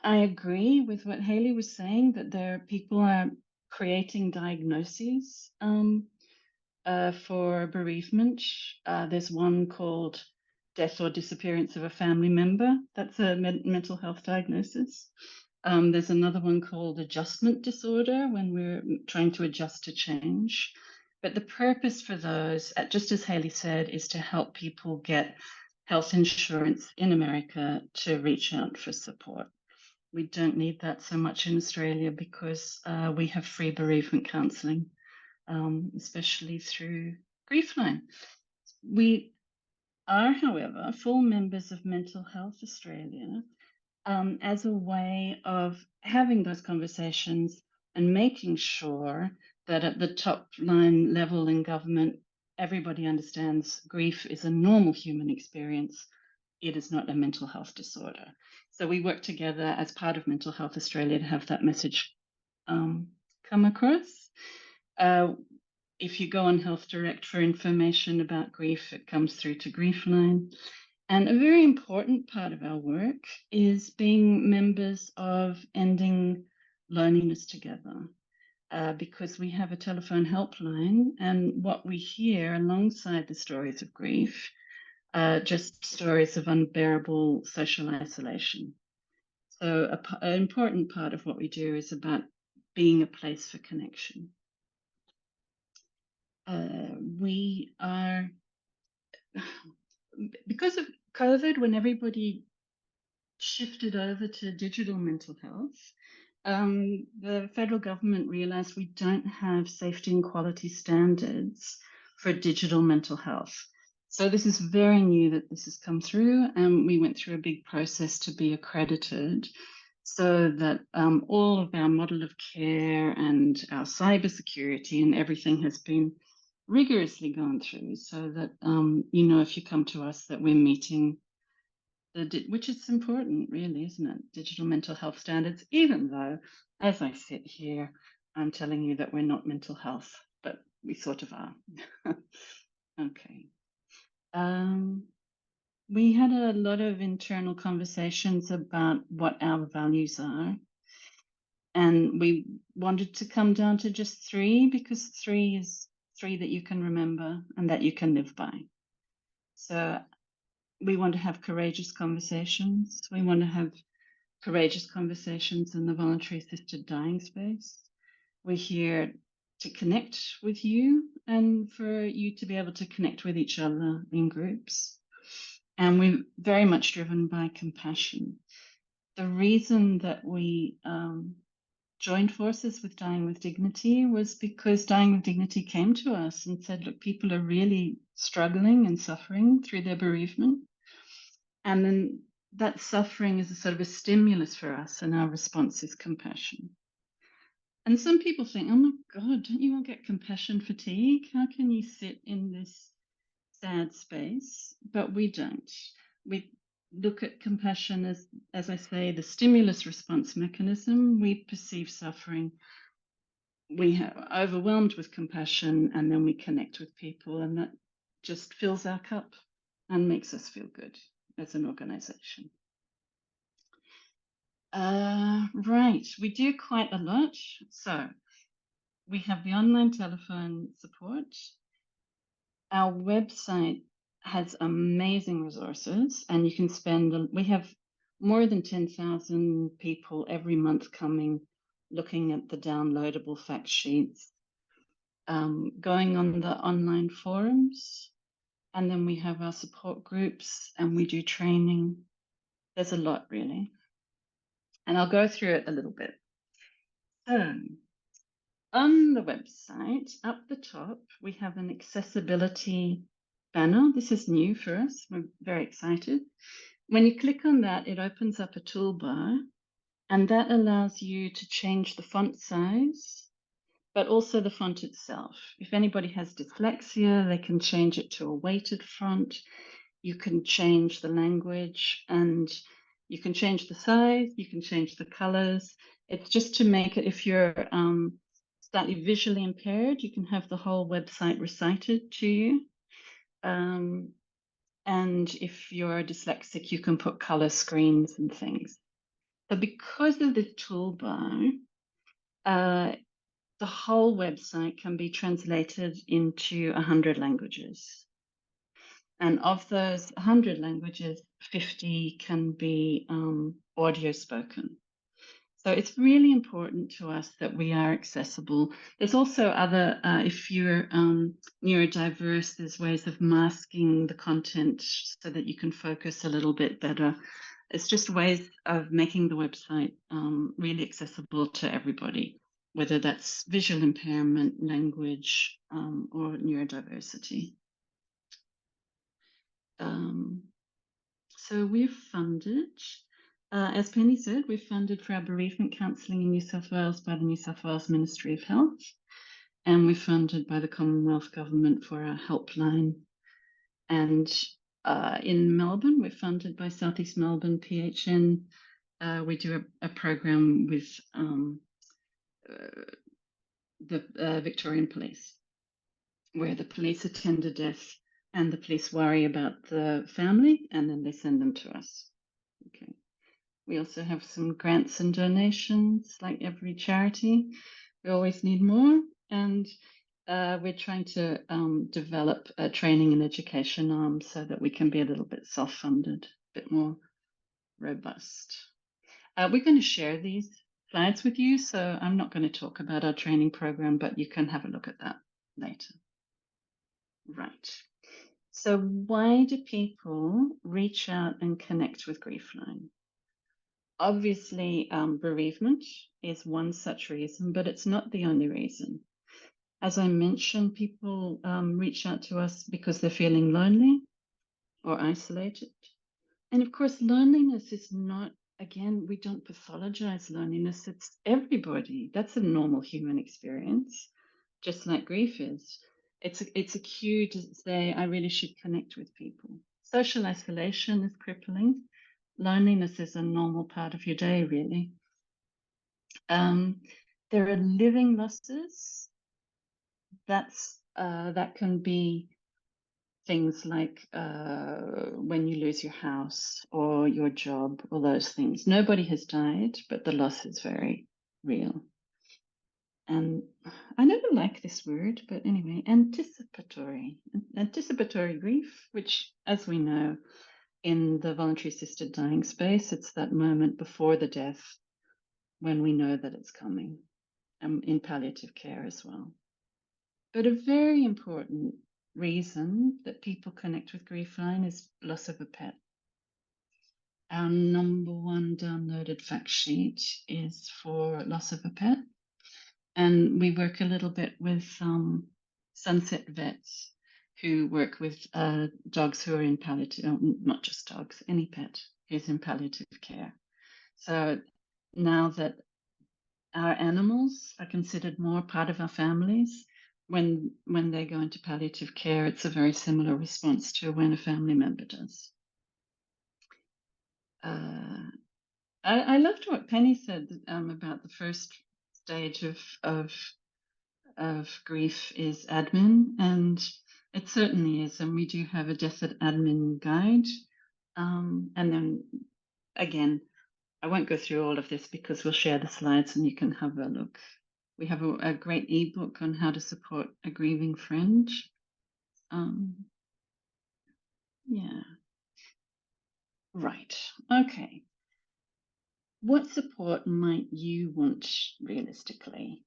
I agree with what Hayley was saying, that people are creating diagnoses for bereavement. There's one called death or disappearance of a family member. That's a mental health diagnosis. There's another one called adjustment disorder, when we're trying to adjust to change. But the purpose for those, just as Hayley said, is to help people get health insurance in America to reach out for support. We don't need that so much in Australia because we have free bereavement counselling, especially through Grief Line. We are, however, full members of Mental Health Australia as a way of having those conversations and making sure that at the top line level in government, everybody understands grief is a normal human experience. It is not a mental health disorder. So we work together as part of Mental Health Australia to have that message come across. If you go on Health Direct for information about grief, it comes through to Grief Line. And a very important part of our work is being members of Ending Loneliness Together. because we have a telephone helpline, and what we hear alongside the stories of grief are just stories of unbearable social isolation. So an important part of what we do is about being a place for connection. We are, because of COVID, when everybody shifted over to digital mental health, the federal government realized we don't have safety and quality standards for digital mental health. So this is very new that this has come through, and we went through a big process to be accredited so that all of our model of care and our cybersecurity and everything has been rigorously gone through, so that you know, if you come to us, that we're meeting which is important, really, isn't it? Digital mental health standards, even though, as I sit here, I'm telling you that we're not mental health, but we sort of are. Okay. We had a lot of internal conversations about what our values are. And we wanted to come down to just 3, because 3 is 3 that you can remember and that you can live by. So we want to have courageous conversations. We want to have courageous conversations in the voluntary assisted dying space. We're here to connect with you and for you to be able to connect with each other in groups. And we're very much driven by compassion. The reason that we joined forces with Dying with Dignity was because Dying with Dignity came to us and said, look, people are really struggling and suffering through their bereavement. And then that suffering is a sort of a stimulus for us, and our response is compassion. And some people think, oh my God, don't you all get compassion fatigue? How can you sit in this sad space? But we don't. We look at compassion as I say, the stimulus response mechanism. We perceive suffering, we are overwhelmed with compassion, and then we connect with people, and that just fills our cup and makes us feel good as an organization. Right, we do quite a lot. So we have the online telephone support. Our website has amazing resources, and you can spend, we have more than 10,000 people every month coming, looking at the downloadable fact sheets, going on the online forums, and then we have our support groups and we do training. There's a lot, really. And I'll go through it a little bit. So on the website, up the top, we have an accessibility banner. This is new for us. We're very excited. When you click on that, it opens up a toolbar, and that allows you to change the font size, but also the font itself. If anybody has dyslexia, they can change it to a weighted font. You can change the language, and you can change the size, you can change the colors. It's just to make it, if you're slightly visually impaired, you can have the whole website recited to you. And if you're dyslexic, you can put color screens and things. So because of this toolbar, the whole website can be translated into 100 languages. And of those 100 languages, 50 can be audio spoken. So it's really important to us that we are accessible. There's also other, if you're neurodiverse, there's ways of masking the content so that you can focus a little bit better. It's just ways of making the website really accessible to everybody, whether that's visual impairment, language, or neurodiversity. So we're funded, as Penny said, we're funded for our bereavement counselling in New South Wales by the New South Wales Ministry of Health, and we're funded by the Commonwealth Government for our helpline. And in Melbourne, we're funded by South East Melbourne PHN. We do a program with the Victorian Police, where the police attend a death and the police worry about the family, and then they send them to us. Okay. We also have some grants and donations, like every charity. We always need more. And we're trying to develop a training and education arm so that we can be a little bit self-funded, a bit more robust. We're going to share these slides with you, so I'm not going to talk about our training program, but you can have a look at that later. Right. So why do people reach out and connect with Griefline? Obviously, bereavement is one such reason, but it's not the only reason. As I mentioned, people reach out to us because they're feeling lonely or isolated. And of course, loneliness is not, again, we don't pathologize loneliness. It's everybody. That's a normal human experience, just like grief is. It's a cue to say, I really should connect with people. Social isolation is crippling. Loneliness is a normal part of your day, really. There are living losses. That can be things like when you lose your house or your job or those things. Nobody has died, but the loss is very real. And I never like this word, but anyway, anticipatory grief, which, as we know, in the voluntary assisted dying space, it's that moment before the death when we know that it's coming, in palliative care as well. But a very important reason that people connect with Griefline is loss of a pet. Our number one downloaded fact sheet is for loss of a pet. And we work a little bit with Sunset Vets, who work with dogs who are in palliative, not just dogs, any pet who's in palliative care. So now that our animals are considered more part of our families, when they go into palliative care, it's a very similar response to when a family member does. I loved what Penny said about the first stage of grief is admin, and it certainly is. And we do have a death admin guide. And then again, I won't go through all of this because we'll share the slides and you can have a look. We have a great ebook on how to support a grieving friend. Yeah. Right. Okay. What support might you want realistically?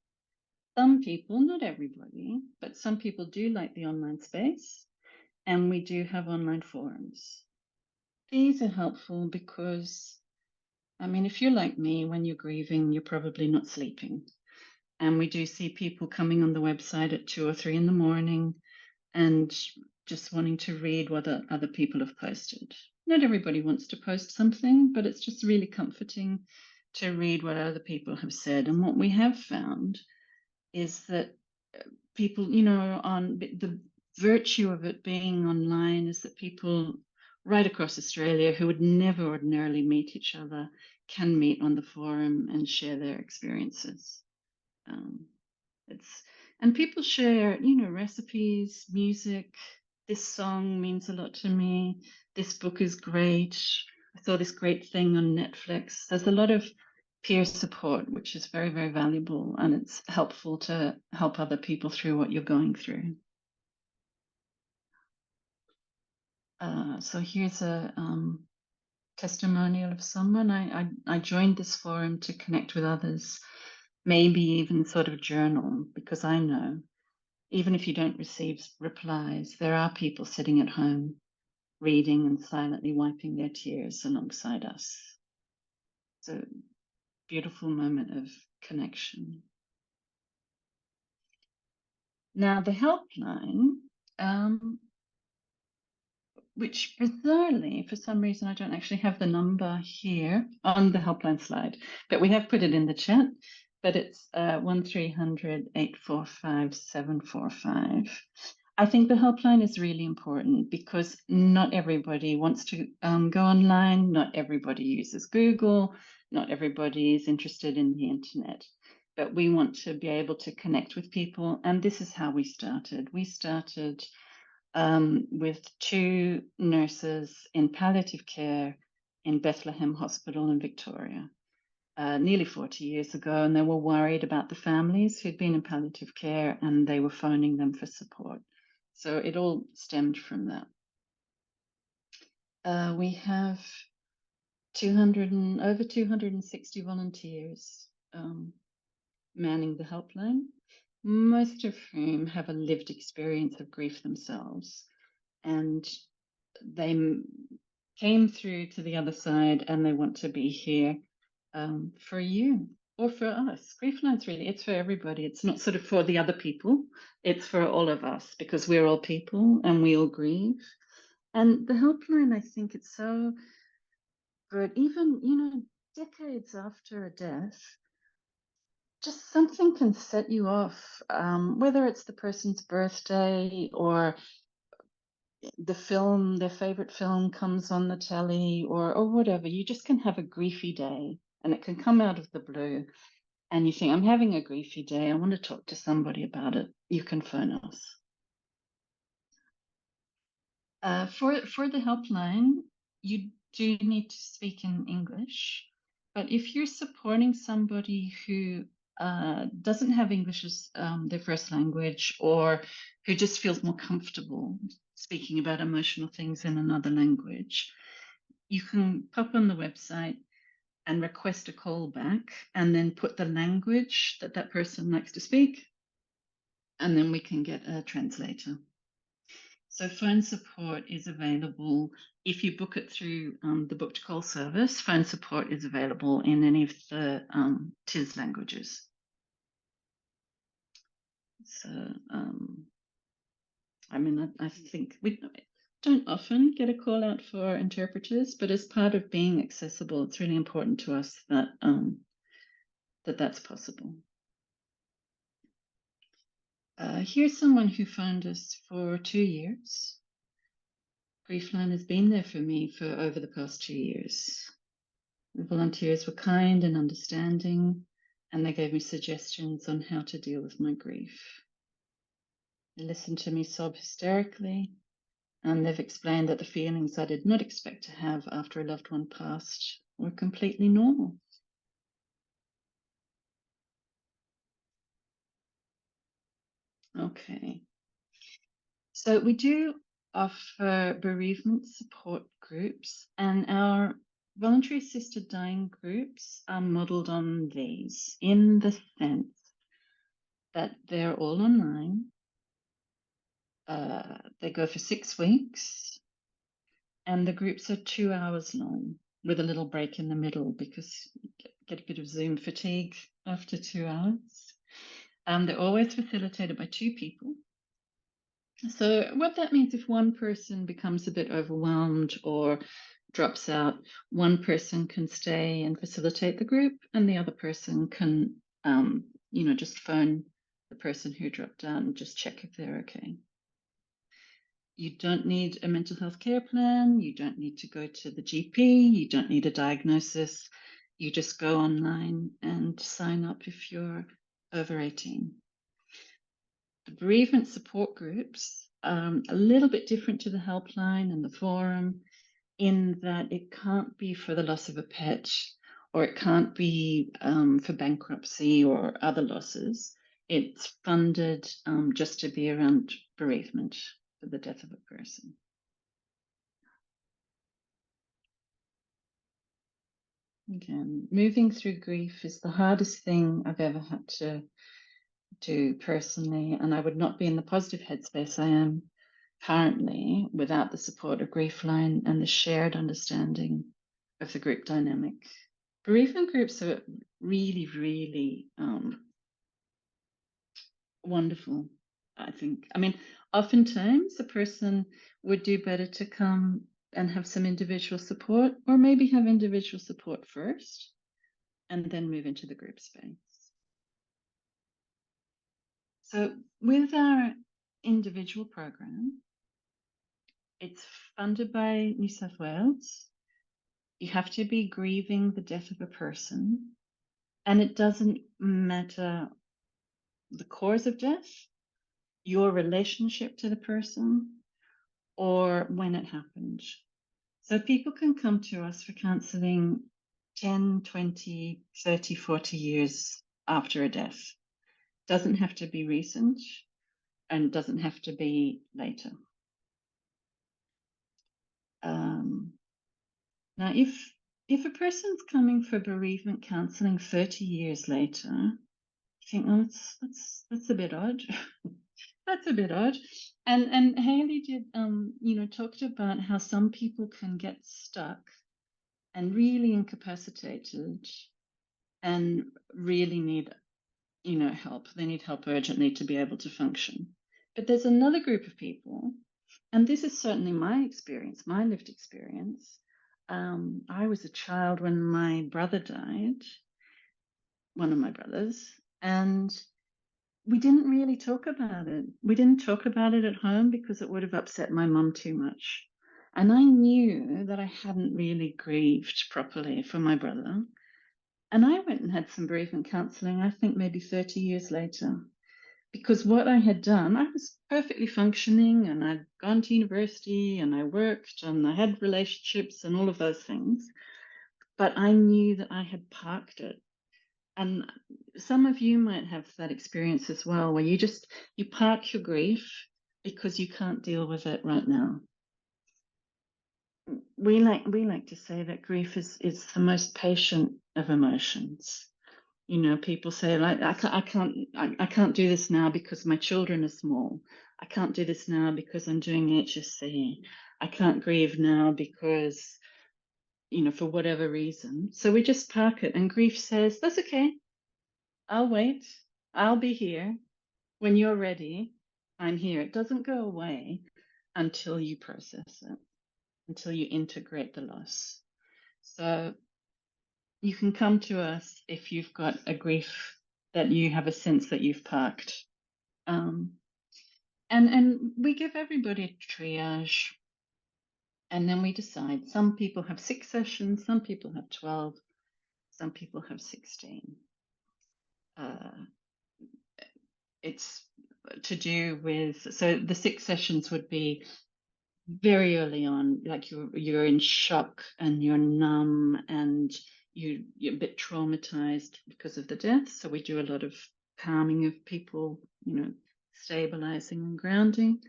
Some people, not everybody, but some people do like the online space, and we do have online forums. These are helpful because, I mean, if you're like me, when you're grieving, you're probably not sleeping. And we do see people coming on the website at 2 or 3 in the morning and just wanting to read what other people have posted. Not everybody wants to post something, but it's just really comforting to read what other people have said. And what we have found is that people, on the virtue of it being online is that people right across Australia who would never ordinarily meet each other can meet on the forum and share their experiences. And people share, recipes, music. This song means a lot to me. This book is great. I saw this great thing on Netflix. There's a lot of peer support, which is very, very valuable, and it's helpful to help other people through what you're going through. So here's a testimonial of someone. I joined this forum to connect with others, maybe even sort of journal, because I know even if you don't receive replies, there are people sitting at home reading and silently wiping their tears alongside us. It's a beautiful moment of connection. Now, the helpline, which bizarrely, for some reason, I don't actually have the number here on the helpline slide, but we have put it in the chat, but it's 1300 845 745. I think the helpline is really important because not everybody wants to go online, not everybody uses Google, not everybody is interested in the internet, but we want to be able to connect with people, and this is how we started. We started with 2 nurses in palliative care in Bethlehem Hospital in Victoria. nearly 40 years ago, and they were worried about the families who'd been in palliative care, and they were phoning them for support. So it all stemmed from that. We have over 260 volunteers manning the helpline, most of whom have a lived experience of grief themselves. And they came through to the other side, and they want to be here for you or for us. Griefline's really, it's for everybody. It's not sort of for the other people. It's for all of us, because we're all people and we all grieve. And the helpline, I think it's so good, even, decades after a death, just something can set you off, whether it's the person's birthday or their favorite film comes on the telly, or whatever. You just can have a griefy day, and it can come out of the blue, and you think, I'm having a griefy day, I want to talk to somebody about it. You can phone us. For the helpline, you do need to speak in English, but if you're supporting somebody who doesn't have English as their first language, or who just feels more comfortable speaking about emotional things in another language, you can pop on the website and request a call back, and then put the language that that person likes to speak, and then we can get a translator. So phone support is available. If you book it through the book to call service, phone support is available in any of the TIS languages. So, I mean, I think we don't often get a call out for interpreters, but as part of being accessible, it's really important to us that that's possible. Here's someone who phoned us for 2 years. Griefline has been there for me for over the past 2 years. The volunteers were kind and understanding, and they gave me suggestions on how to deal with my grief. They listened to me sob hysterically, and they've explained that the feelings I did not expect to have after a loved one passed were completely normal. Okay. So we do offer bereavement support groups, and our voluntary assisted dying groups are modelled on these, in the sense that they're all online. They go for 6 weeks, and the groups are 2 hours long with a little break in the middle, because you get a bit of Zoom fatigue after 2 hours. They're always facilitated by 2 people. So what that means, if one person becomes a bit overwhelmed or drops out, one person can stay and facilitate the group, and the other person can, just phone the person who dropped out and just check if they're okay. You don't need a mental health care plan. You don't need to go to the GP. You don't need a diagnosis. You just go online and sign up if you're over 18. The bereavement support groups are a little bit different to the helpline and the forum, in that it can't be for the loss of a pet, or it can't be for bankruptcy or other losses. It's funded just to be around bereavement, for the death of a person. Again, moving through grief is the hardest thing I've ever had to do personally, and I would not be in the positive headspace I am currently without the support of Griefline and the shared understanding of the group dynamic. Bereavement groups are really, really wonderful, I think. I mean, oftentimes a person would do better to come and have some individual support, or maybe have individual support first and then move into the group space. So with our individual program, it's funded by New South Wales. You have to be grieving the death of a person, and it doesn't matter the cause of death, your relationship to the person, or when it happened. So people can come to us for counselling 10, 20, 30, 40 years after a death. Doesn't have to be recent and doesn't have to be later. Now, if a person's coming for bereavement counselling 30 years later, you think, oh, that's a bit odd. That's a bit odd. And Hayley did, talked about how some people can get stuck and really incapacitated and really need, help. They need help urgently to be able to function. But there's another group of people, and this is certainly my experience, my lived experience. I was a child when my brother died, one of my brothers, and we didn't really talk about it. We didn't talk about it at home because it would have upset my mum too much. And I knew that I hadn't really grieved properly for my brother. And I went and had some bereavement counselling, I think maybe 30 years later. Because what I had done, I was perfectly functioning and I'd gone to university and I worked and I had relationships and all of those things. But I knew that I had parked it. And some of you might have that experience as well, where you park your grief because you can't deal with it right now. We like to say that grief is the most patient of emotions. People say, like, I can't do this now because my children are small. I can't do this now because I'm doing HSC. I can't grieve now because, for whatever reason. So we just park it, and grief says, that's okay. I'll wait. I'll be here. When you're ready, I'm here. It doesn't go away until you process it, until you integrate the loss. So you can come to us if you've got a grief that you have a sense that you've parked. And we give everybody a triage, and then we decide. Some people have 6 sessions, some people have 12, some people have 16. It's to do with, so the 6 sessions would be very early on, like you're in shock and you're numb and you're a bit traumatized because of the death. So we do a lot of calming of people, stabilizing and grounding.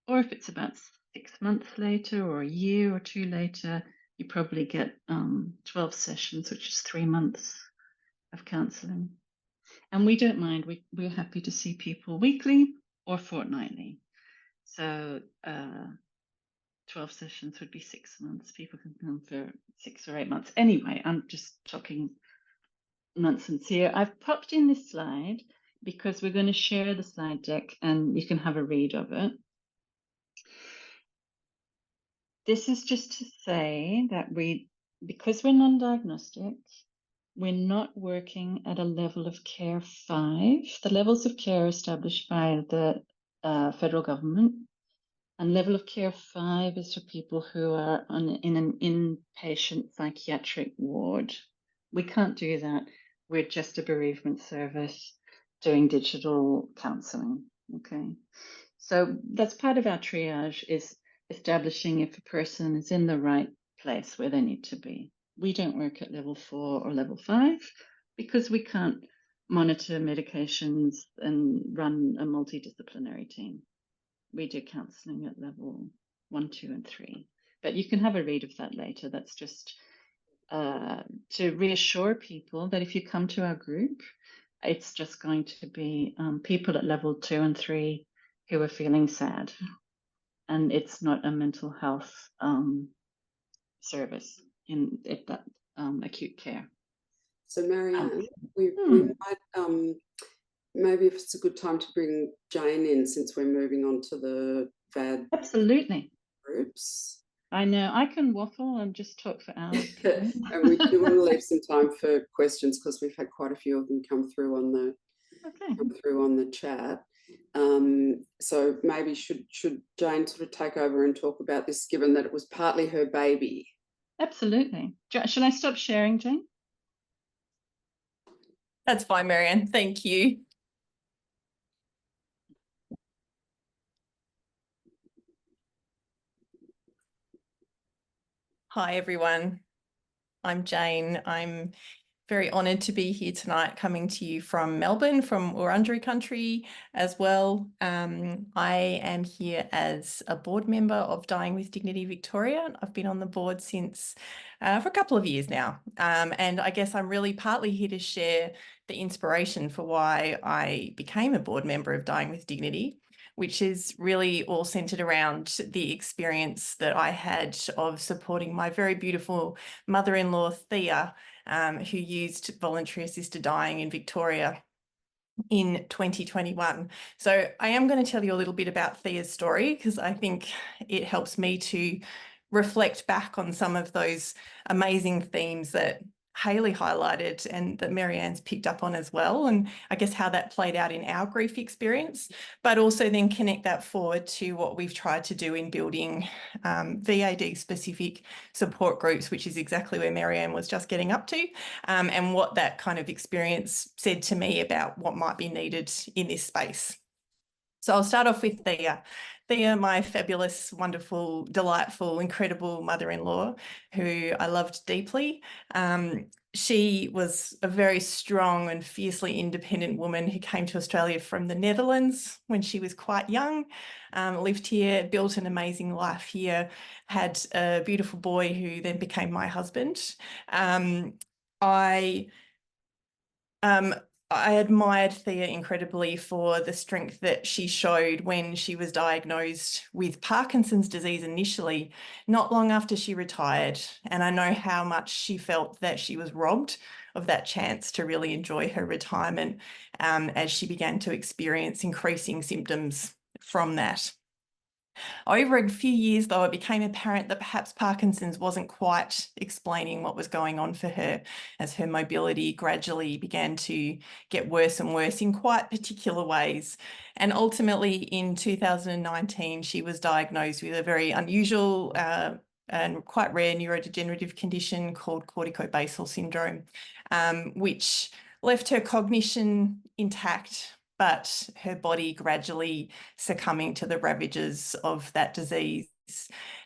Or if it's about 6 months later or a year or 2 later, you probably get 12 sessions, which is 3 months of counseling. And we don't mind. We're happy to see people weekly or fortnightly. So 12 sessions would be 6 months. People can come for 6 or 8 months. Anyway, I'm just talking nonsense here. I've popped in this slide because we're going to share the slide deck and you can have a read of it. This is just to say that because we're non-diagnostic, we're not working at a level of care 5. The levels of care are established by the federal government. And level of care 5 is for people who are in an inpatient psychiatric ward. We can't do that. We're just a bereavement service doing digital counselling. Okay. So that's part of our triage, is establishing if a person is in the right place where they need to be. We don't work at level 4 or level 5 because we can't monitor medications and run a multidisciplinary team. We do counselling at level 1, 2, and 3. But you can have a read of that later. That's just to reassure people that if you come to our group, it's just going to be people at level 2 and 3 who are feeling sad. And it's not a mental health service at that acute care. So Marianne, we might maybe if it's a good time to bring Jane in, since we're moving on to the VAD absolutely groups. I know I can waffle and just talk for hours. And we do want to leave some time for questions because we've had quite a few of them come through on the chat. So maybe should Jane sort of take over and talk about this, given that it was partly her baby? Absolutely. Should I stop sharing, Jane? That's fine, Marianne. Thank you. Hi, everyone. I'm Jane. I'm very honoured to be here tonight, coming to you from Melbourne, from Wurundjeri country as well. I am here as a board member of Dying with Dignity Victoria. I've been on the board since for a couple of years now. And I guess I'm really partly here to share the inspiration for why I became a board member of Dying with Dignity, which is really all centred around the experience that I had of supporting my very beautiful mother-in-law, Thea, who used voluntary assisted dying in Victoria in 2021. So I am going to tell you a little bit about Thea's story, because I think it helps me to reflect back on some of those amazing themes that Hayley highlighted and that Marianne's picked up on as well, and I guess how that played out in our grief experience, but also then connect that forward to what we've tried to do in building VAD specific support groups, which is exactly where Marianne was just getting up to, and what that kind of experience said to me about what might be needed in this space. So I'll start off with Thea. Thea, my fabulous, wonderful, delightful, incredible mother-in-law, who I loved deeply. She was a very strong and fiercely independent woman who came to Australia from the Netherlands when she was quite young, lived here, built an amazing life here, had a beautiful boy who then became my husband. I admired Thea incredibly for the strength that she showed when she was diagnosed with Parkinson's disease initially, not long after she retired. And I know how much she felt that she was robbed of that chance to really enjoy her retirement as she began to experience increasing symptoms from that. Over a few years, though, it became apparent that perhaps Parkinson's wasn't quite explaining what was going on for her, as her mobility gradually began to get worse and worse in quite particular ways. And ultimately, in 2019, she was diagnosed with a very unusual and quite rare neurodegenerative condition called corticobasal syndrome, which left her cognition intact, but her body gradually succumbing to the ravages of that disease.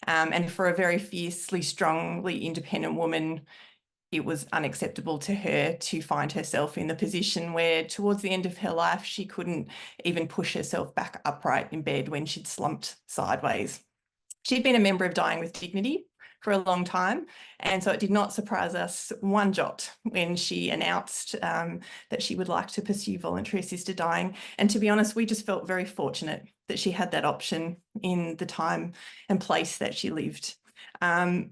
And for a very fiercely, strongly independent woman, it was unacceptable to her to find herself in the position where towards the end of her life, she couldn't even push herself back upright in bed when she'd slumped sideways. She'd been a member of Dying with Dignity for a long time, and so it did not surprise us one jot when she announced that she would like to pursue voluntary assisted dying. And to be honest, we just felt very fortunate that she had that option in the time and place that she lived. I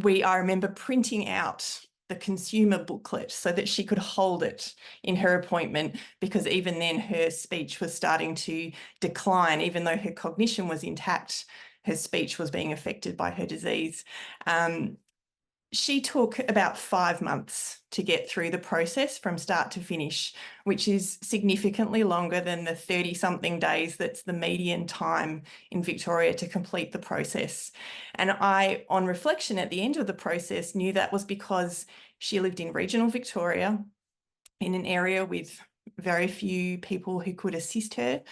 remember printing out the consumer booklet so that she could hold it in her appointment, because even then her speech was starting to decline. Even though her cognition was intact, her speech was being affected by her disease. She took about 5 months to get through the process from start to finish, which is significantly longer than the 30-something days that's the median time in Victoria to complete the process. And I, on reflection at the end of the process, knew that was because she lived in regional Victoria, in an area with very few people who could assist her.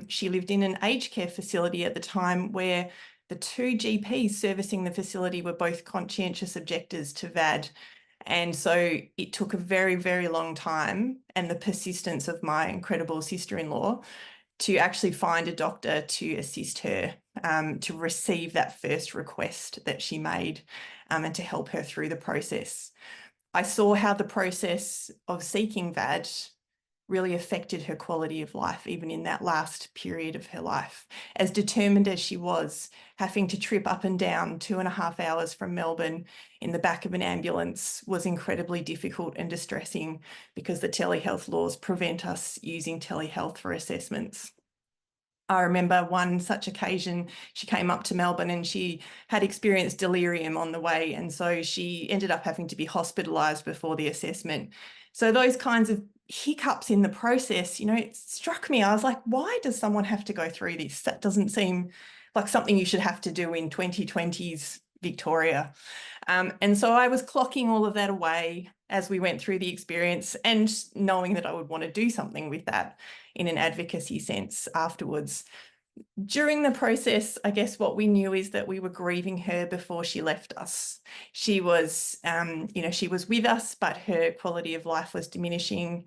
She lived in an aged care facility at the time where the 2 GPs servicing the facility were both conscientious objectors to VAD. And so it took a very, very long time and the persistence of my incredible sister-in-law to actually find a doctor to assist her, to receive that first request that she made, and to help her through the process. I saw how the process of seeking VAD really affected her quality of life, even in that last period of her life. As determined as she was, having to trip up and down 2.5 hours from Melbourne in the back of an ambulance was incredibly difficult and distressing, because the telehealth laws prevent us using telehealth for assessments. I remember one such occasion, she came up to Melbourne and she had experienced delirium on the way, and so she ended up having to be hospitalised before the assessment. So those kinds of hiccups in the process, you know, it struck me. I was like, why does someone have to go through this? That doesn't seem like something you should have to do in 2020's Victoria. And so I was clocking all of that away as we went through the experience, and knowing that I would want to do something with that in an advocacy sense afterwards. During the process, I guess what we knew is that we were grieving her before she left us. She was, she was with us, but her quality of life was diminishing.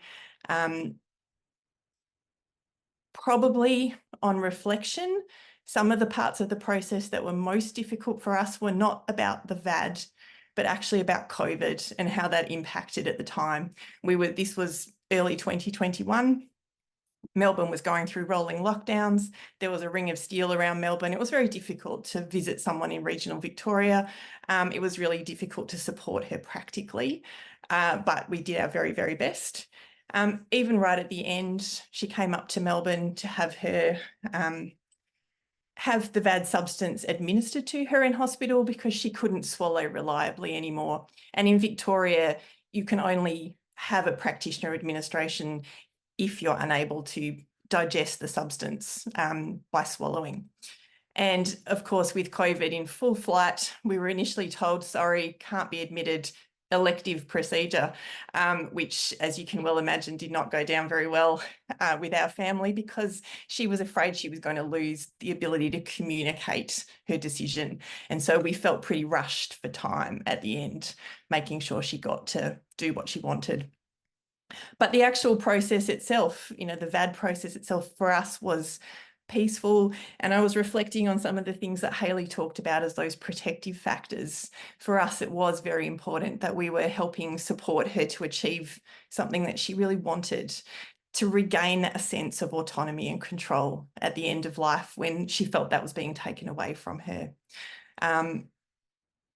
Probably on reflection, some of the parts of the process that were most difficult for us were not about the VAD, but actually about COVID and how that impacted at the time. This was early 2021. Melbourne was going through rolling lockdowns. There was a ring of steel around Melbourne. It was very difficult to visit someone in regional Victoria. It was really difficult to support her practically, but we did our very, very best. Even right at the end, she came up to Melbourne to have her have the VAD substance administered to her in hospital because she couldn't swallow reliably anymore. And in Victoria, you can only have a practitioner administration if you're unable to digest the substance by swallowing. And of course, with COVID in full flight, we were initially told, sorry, can't be admitted, elective procedure, which, as you can well imagine, did not go down very well with our family because she was afraid she was going to lose the ability to communicate her decision. And so we felt pretty rushed for time at the end, making sure she got to do what she wanted. But the actual process itself, the VAD process itself for us was peaceful. And I was reflecting on some of the things that Hayley talked about as those protective factors. For us, it was very important that we were helping support her to achieve something that she really wanted, to regain a sense of autonomy and control at the end of life when she felt that was being taken away from her.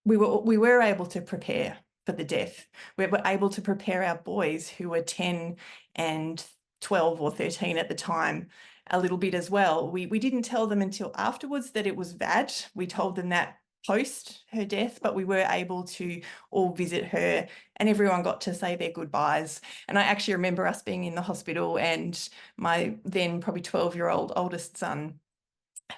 We were able to prepare for the death. We were able to prepare our boys who were 10 and 12 or 13 at the time a little bit as well. We didn't tell them until afterwards that it was VAD. We told them that post her death, but we were able to all visit her and everyone got to say their goodbyes. And I actually remember us being in the hospital and my then probably 12-year-old oldest son,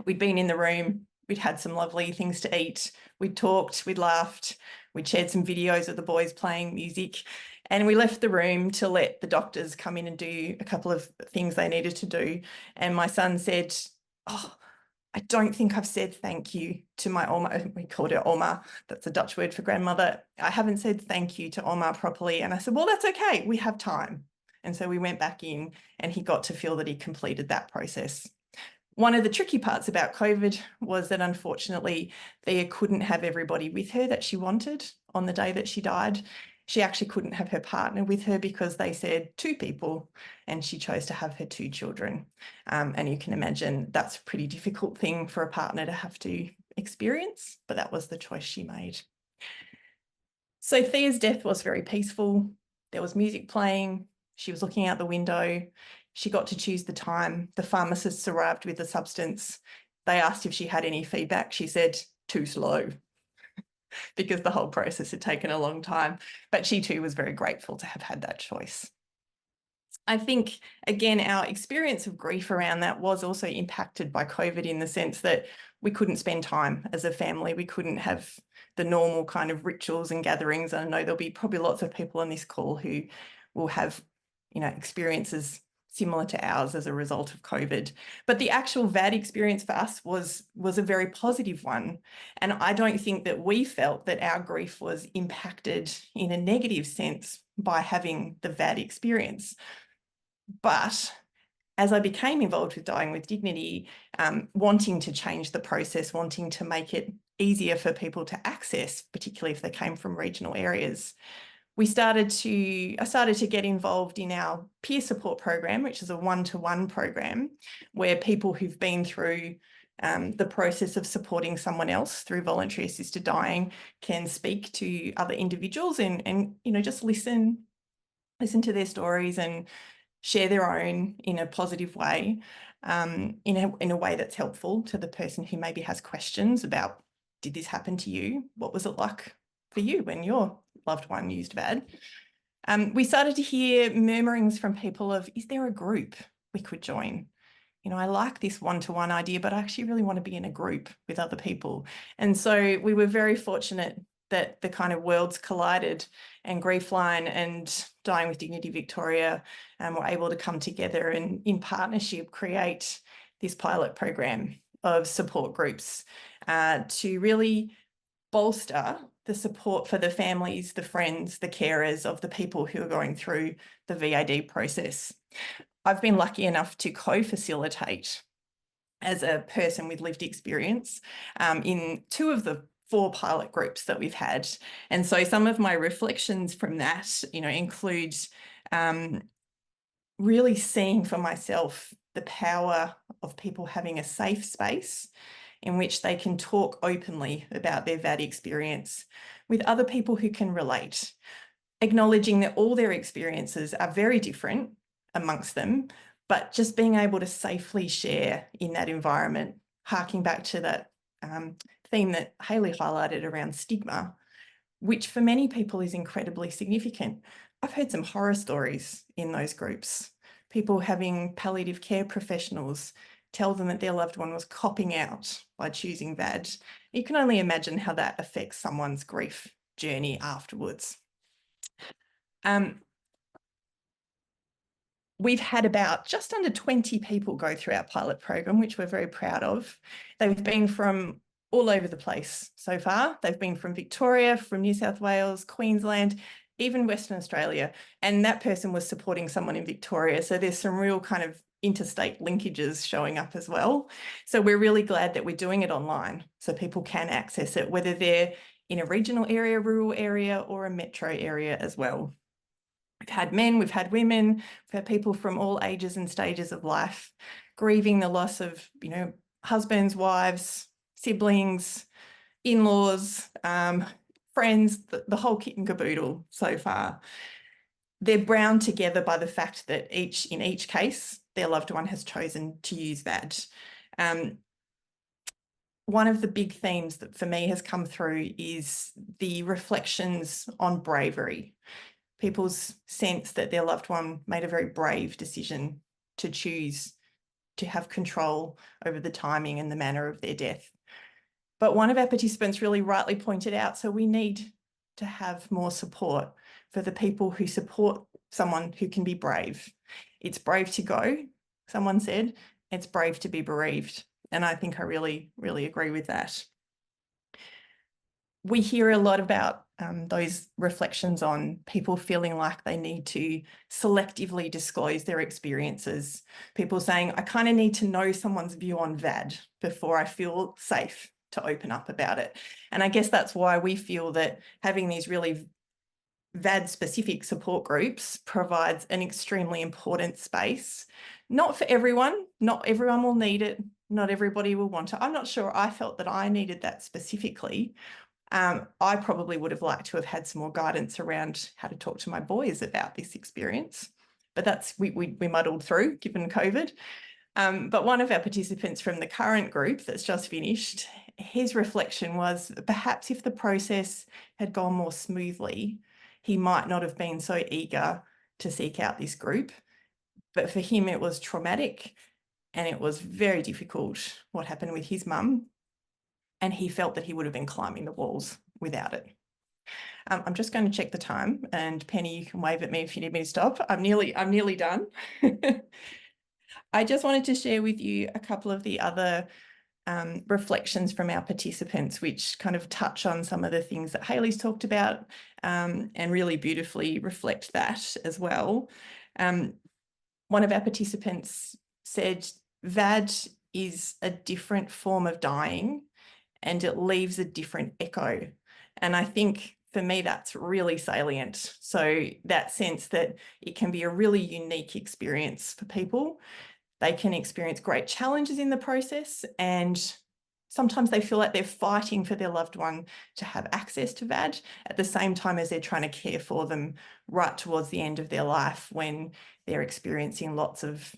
we'd been in the room, we'd had some lovely things to eat, we'd talked, we'd laughed, we'd shared some videos of the boys playing music, and we left the room to let the doctors come in and do a couple of things they needed to do. And my son said, oh, I don't think I've said thank you to my Oma. We called her Oma. That's a Dutch word for grandmother. I haven't said thank you to Oma properly. And I said, well, that's okay. We have time. And so we went back in and he got to feel that he completed that process. One of the tricky parts about COVID was that unfortunately Thea couldn't have everybody with her that she wanted on the day that she died. She actually couldn't have her partner with her because they said 2 people and she chose to have her 2 children. And you can imagine that's a pretty difficult thing for a partner to have to experience, but that was the choice she made. So Thea's death was very peaceful. There was music playing. She was looking out the window. She got to choose the time. The pharmacists arrived with the substance. They asked if she had any feedback. She said, too slow, because the whole process had taken a long time. But she too was very grateful to have had that choice. I think, again, our experience of grief around that was also impacted by COVID in the sense that we couldn't spend time as a family. We couldn't have the normal kind of rituals and gatherings. I know there'll be probably lots of people on this call who will have, experiences similar to ours as a result of COVID. But the actual VAD experience for us was a very positive one. And I don't think that we felt that our grief was impacted in a negative sense by having the VAD experience. But as I became involved with Dying with Dignity, wanting to change the process, wanting to make it easier for people to access, particularly if they came from regional areas, I started to get involved in our peer support program, which is a one-to-one program where people who've been through the process of supporting someone else through voluntary assisted dying can speak to other individuals and just listen to their stories and share their own in a positive way, in a way that's helpful to the person who maybe has questions about, did this happen to you? What was it like for you when your loved one used VAD? We started to hear murmurings from people of, is there a group we could join? I like this one-to-one idea, but I actually really want to be in a group with other people. And so we were very fortunate that the kind of worlds collided and Griefline and Dying with Dignity Victoria were able to come together and in partnership create this pilot program of support groups to really bolster the support for the families, the friends, the carers of the people who are going through the VAD process. I've been lucky enough to co-facilitate as a person with lived experience in 2 of the 4 pilot groups that we've had. And so some of my reflections from that, include really seeing for myself the power of people having a safe space in which they can talk openly about their VAD experience with other people who can relate, acknowledging that all their experiences are very different amongst them, but just being able to safely share in that environment, harking back to that theme that Hayley highlighted around stigma, which for many people is incredibly significant. I've heard some horror stories in those groups, people having palliative care professionals tell them that their loved one was copping out by choosing VAD. You can only imagine how that affects someone's grief journey afterwards. We've had about just under 20 people go through our pilot program, which we're very proud of. They've been from all over the place so far. They've been from Victoria, from New South Wales, Queensland, even Western Australia. And that person was supporting someone in Victoria. So there's some real kind of interstate linkages showing up as well. So we're really glad that we're doing it online so people can access it, whether they're in a regional area, rural area, or a metro area as well. We've had men, we've had women, we've had people from all ages and stages of life grieving the loss of, husbands, wives, siblings, in-laws, friends, the whole kit and caboodle so far. They're bound together by the fact that in each case, their loved one has chosen to use that. One of the big themes that for me has come through is the reflections on bravery. People's sense that their loved one made a very brave decision to choose to have control over the timing and the manner of their death. But one of our participants really rightly pointed out, so we need to have more support for the people who support someone who can be brave. It's brave to go, someone said, it's brave to be bereaved. And I think I really, really agree with that. We hear a lot about those reflections on people feeling like they need to selectively disclose their experiences. People saying, I kind of need to know someone's view on VAD before I feel safe to open up about it. And I guess that's why we feel that having these really VAD-specific support groups provides an extremely important space. Not for everyone, not everyone will need it, not everybody will want it. I'm not sure I felt that I needed that specifically. I probably would have liked to have had some more guidance around how to talk to my boys about this experience, but we muddled through given COVID. But one of our participants from the current group that's just finished, his reflection was perhaps if the process had gone more smoothly, he might not have been so eager to seek out this group. But for him, it was traumatic and it was very difficult what happened with his mum. And he felt that he would have been climbing the walls without it. I'm just going to check the time, and Penny, you can wave at me if you need me to stop. I'm nearly done. I just wanted to share with you a couple of the other reflections from our participants, which kind of touch on some of the things that Hayley's talked about and really beautifully reflect that as well. One of our participants said, VAD is a different form of dying and it leaves a different echo. And I think for me, that's really salient. So that sense that it can be a really unique experience for people. They can experience great challenges in the process, and sometimes they feel like they're fighting for their loved one to have access to VAD at the same time as they're trying to care for them right towards the end of their life when they're experiencing lots of,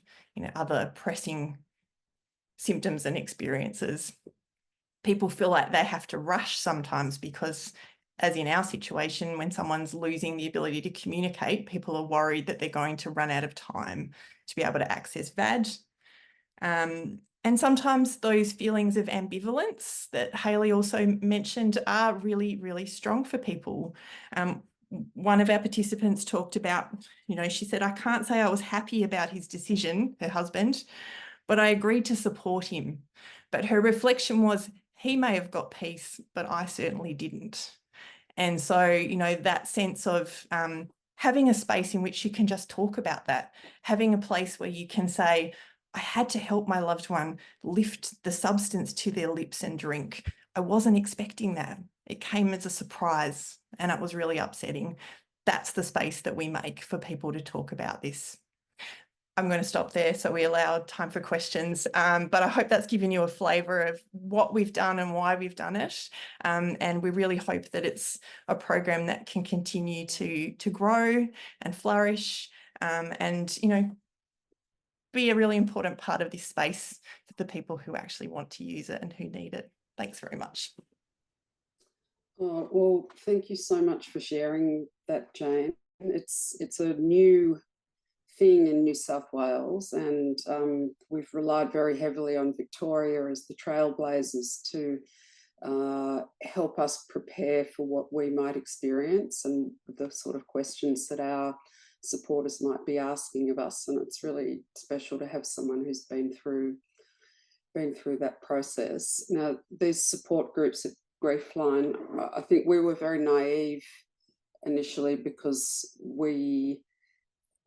other pressing symptoms and experiences. People feel like they have to rush sometimes because, as in our situation, when someone's losing the ability to communicate, people are worried that they're going to run out of time to be able to access VAD. And sometimes those feelings of ambivalence that Hayley also mentioned are really, really strong for people. One of our participants talked about, she said, I can't say I was happy about his decision, her husband, but I agreed to support him. But her reflection was, he may have got peace, but I certainly didn't. And so, you know, that sense of having a space in which you can just talk about that, having a place where you can say, I had to help my loved one lift the substance to their lips and drink. I wasn't expecting that. It came as a surprise and it was really upsetting. That's the space that we make for people to talk about this. I'm going to stop there so we allow time for questions, but I hope that's given you a flavour of what we've done and why we've done it, and we really hope that it's a program that can continue to grow and flourish, and, you know, be a really important part of this space for the people who actually want to use it and who need it. Thanks very much. Oh, well, thank you so much for sharing that, Jane. It's a new thing in New South Wales, and we've relied very heavily on Victoria as the trailblazers to help us prepare for what we might experience and the sort of questions that our supporters might be asking of us. And it's really special to have someone who's been through that process. Now, these support groups at Griefline, I think we were very naive initially because we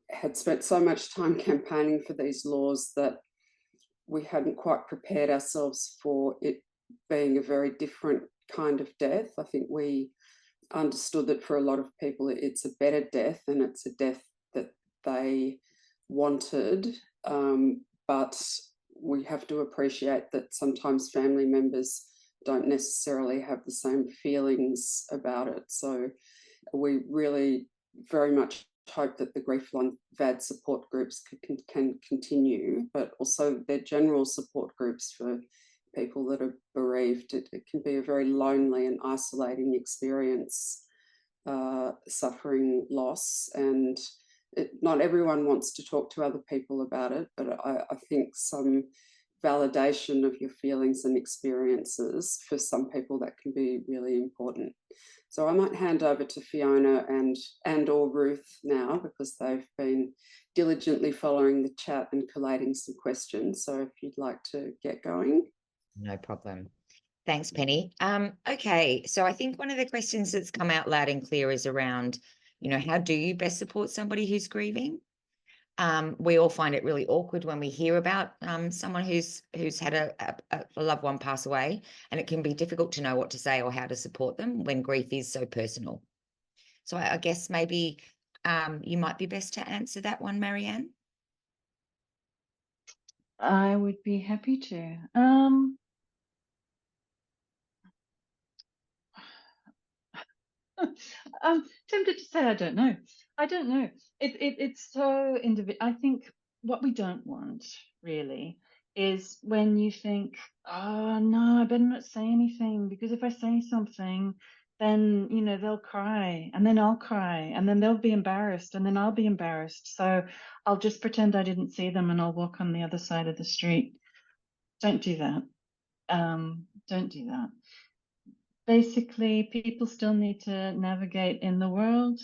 had spent so much time campaigning for these laws that we hadn't quite prepared ourselves for it being a very different kind of death. I think we understood that for a lot of people it's a better death, and it's a death that they wanted, but we have to appreciate that sometimes family members don't necessarily have the same feelings about it. So we really very much hope that the Griefline VAD support groups can continue, but also their general support groups for people that are bereaved. It can be a very lonely and isolating experience, suffering loss, and not everyone wants to talk to other people about it, but I think some validation of your feelings and experiences for some people, that can be really important. So I might hand over to Fiona and or Ruth now, because they've been diligently following the chat and collating some questions. So if you'd like to get going. No problem. Thanks, Penny. Okay, so I think one of the questions that's come out loud and clear is around, you know, how do you best support somebody who's grieving? We all find it really awkward when we hear about someone who's had a loved one pass away, and it can be difficult to know what to say or how to support them when grief is so personal. So I guess maybe you might be best to answer that one, Marianne. I would be happy to. I'm tempted to say I don't know. I don't know. It's so individual. I think what we don't want really is when you think, oh no, I better not say anything, because if I say something, then, you know, they'll cry, and then I'll cry, and then they'll be embarrassed, and then I'll be embarrassed. So I'll just pretend I didn't see them and I'll walk on the other side of the street. Don't do that. Don't do that. Basically, people still need to navigate in the world.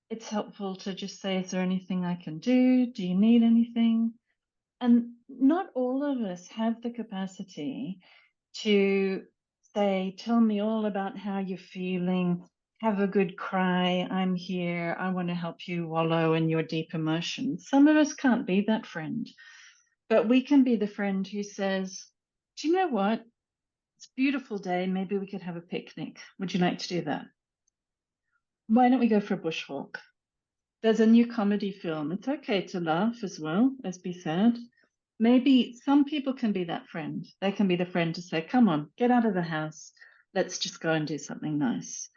It's helpful to just say, is there anything I can do? Do you need anything? And not all of us have the capacity to say, tell me all about how you're feeling, have a good cry, I'm here, I want to help you wallow in your deep emotions. Some of us can't be that friend, but we can be the friend who says, do you know what? It's a beautiful day. Maybe we could have a picnic. Would you like to do that? Why don't we go for a bushwalk? There's a new comedy film. It's okay to laugh as well as be sad. Maybe some people can be that friend. They can be the friend to say, come on, get out of the house. Let's just go and do something nice.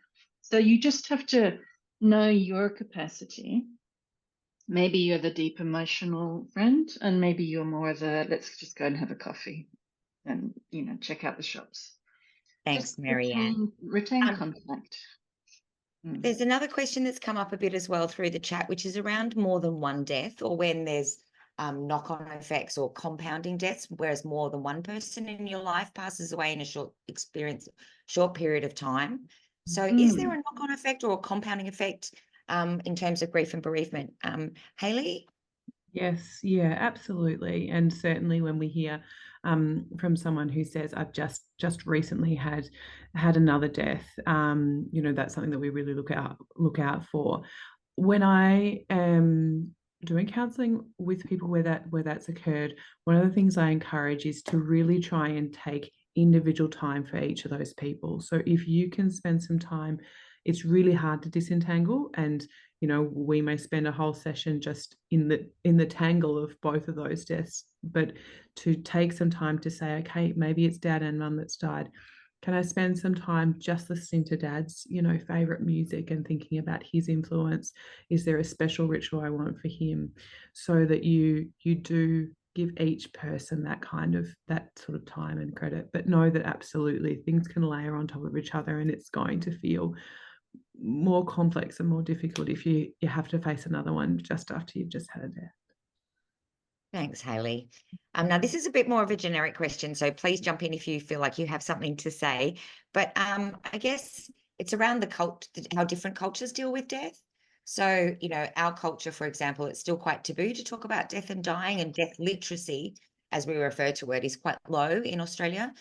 So you just have to know your capacity. Maybe you're the deep emotional friend, and maybe you're more the, let's just go and have a coffee and, you know, check out the shops. Thanks, Just Marianne. retain contact. There's another question that's come up a bit as well through the chat, which is around more than one death, or when there's knock-on effects or compounding deaths, whereas more than one person in your life passes away in a short period of time. So is there a knock-on effect or a compounding effect in terms of grief and bereavement? Hayley? Yes, yeah, absolutely. And certainly when we hear from someone who says, I've just recently had another death, that's something that we really look out for. When I am doing counselling with people where that's occurred, one of the things I encourage is to really try and take individual time for each of those people. So if you can spend some time, it's really hard to disentangle, and we may spend a whole session just in the tangle of both of those deaths, but to take some time to say, okay, maybe it's dad and mum that's died. Can I spend some time just listening to dad's, favorite music and thinking about his influence? Is there a special ritual I want for him? So that you do give each person that sort of time and credit, but know that absolutely things can layer on top of each other, and it's going to feel more complex and more difficult if you have to face another one just after you've just had a death. Thanks, Hayley. Now, this is a bit more of a generic question, so please jump in if you feel like you have something to say. But I guess it's around how different cultures deal with death. So, our culture, for example, it's still quite taboo to talk about death and dying, and death literacy, as we refer to it, is quite low in Australia.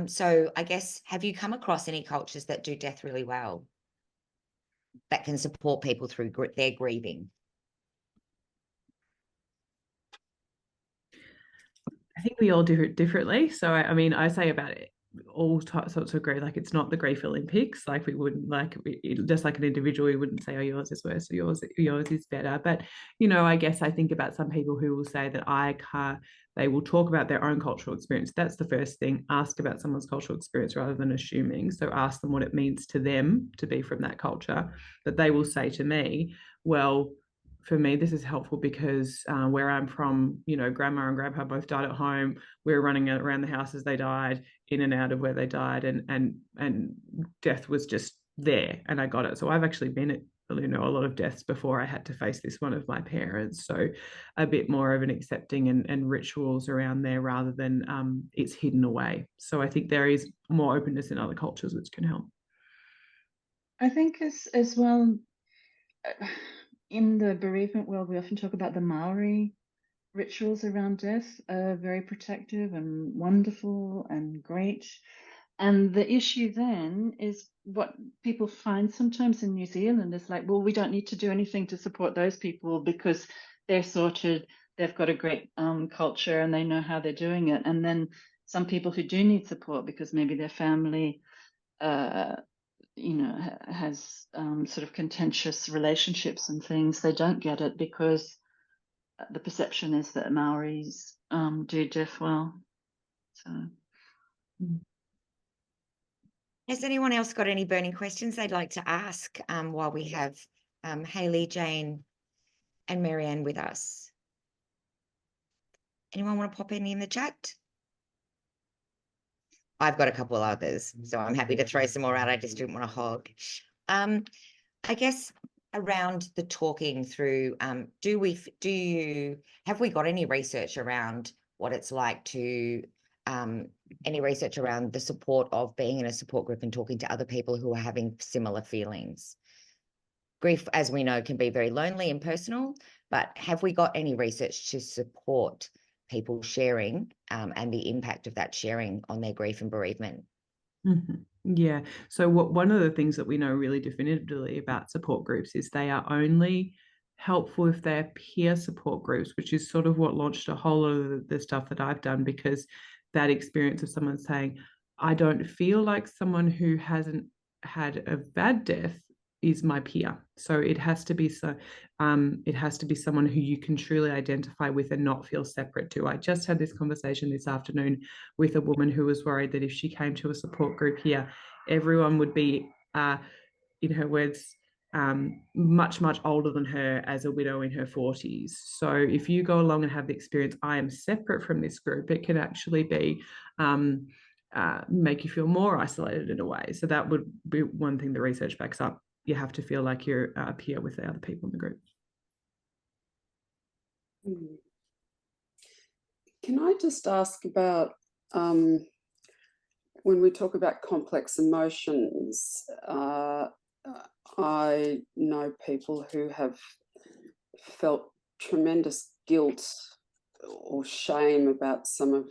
So I guess, have you come across any cultures that do death really well, that can support people through their grieving? I think we all do it differently. So I mean, I say about it, all sorts of grief, like it's not the grief Olympics. Like we wouldn't just like an individual, we wouldn't say, oh, yours is worse or yours is better. But I guess I think about some people who will say that they will talk about their own cultural experience. That's the first thing. Ask about someone's cultural experience rather than assuming. So ask them what it means to them to be from that culture. But they will say to me, well, for me, this is helpful because where I'm from, grandma and grandpa both died at home. We were running around the house as they died, in and out of where they died, and death was just there, and I got it. So I've actually been at a lot of deaths before I had to face this one of my parents. So a bit more of an accepting and rituals around there rather than it's hidden away. So I think there is more openness in other cultures, which can help. I think as well, in the bereavement world, we often talk about the Maori rituals around death are very protective and wonderful and great. And the issue then is what people find sometimes in New Zealand is like, well, we don't need to do anything to support those people because they're sorted, they've got a great culture and they know how they're doing it. And then some people who do need support because maybe their family has sort of contentious relationships and things, they don't get it because the perception is that Maoris do death well. So, has anyone else got any burning questions they'd like to ask while we have Hayley, Jane, and Marianne with us? Anyone want to pop any in the chat? I've got a couple of others, so I'm happy to throw some more out. I just didn't want to hog. I guess around the talking through, have we got any research around what it's like to, any research around the support of being in a support group and talking to other people who are having similar feelings? Grief, as we know, can be very lonely and personal, but have we got any research to support people sharing and the impact of that sharing on their grief and bereavement? Mm-hmm. Yeah. So one of the things that we know really definitively about support groups is they are only helpful if they're peer support groups, which is sort of what launched a whole lot of the stuff that I've done, because that experience of someone saying, I don't feel like someone who hasn't had a bad death is my peer. So it has to be someone who you can truly identify with and not feel separate to. I just had this conversation this afternoon with a woman who was worried that if she came to a support group here, everyone would be, in her words, much older than her, as a widow in her 40s. So if you go along and have the experience, I am separate from this group, it can actually be make you feel more isolated in a way. So that would be one thing the research backs up. You have to feel like you're a peer with the other people in the group. Can I just ask about when we talk about complex emotions, I know people who have felt tremendous guilt or shame about some of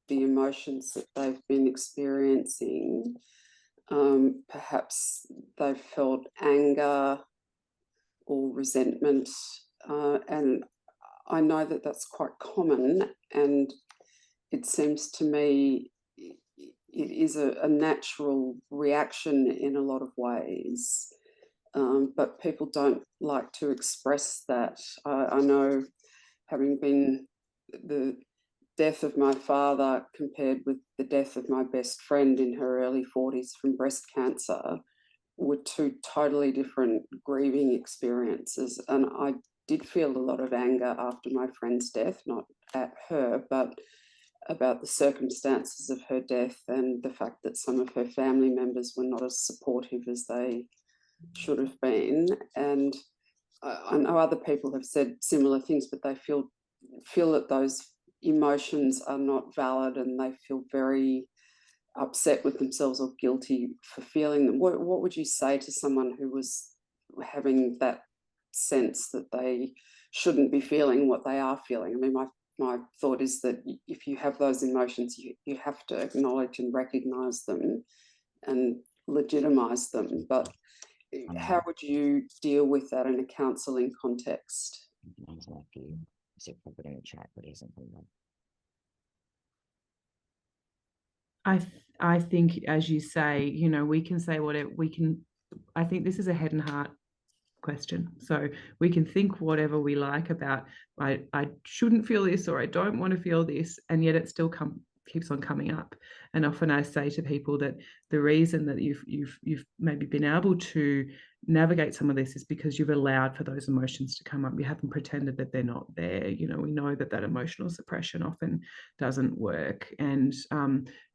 the emotions that they've been experiencing. Perhaps they've felt anger or resentment, and I know that that's quite common, and it seems to me it is a natural reaction in a lot of ways, but people don't like to express that. I know, having been the death of my father compared with the death of my best friend in her early 40s from breast cancer, were two totally different grieving experiences. And I did feel a lot of anger after my friend's death, not at her, but about the circumstances of her death and the fact that some of her family members were not as supportive as they should have been. And I know other people have said similar things, but they feel that those emotions are not valid, and they feel very upset with themselves or guilty for feeling them. What would you say to someone who was having that sense that they shouldn't be feeling what they are feeling? I mean, my thought is that if you have those emotions, you have to acknowledge and recognise them and legitimise them. But how would you deal with that in a counselling context? I think, as you say, you know, we can say whatever we can. I think this is a head and heart question. So we can think whatever we like about, I shouldn't feel this, or I don't want to feel this, and yet it still keeps on coming up. And often I say to people that the reason that you've maybe been able to navigate some of this is because you've allowed for those emotions to come up. You haven't pretended that they're not there. You know, we know that emotional suppression often doesn't work. And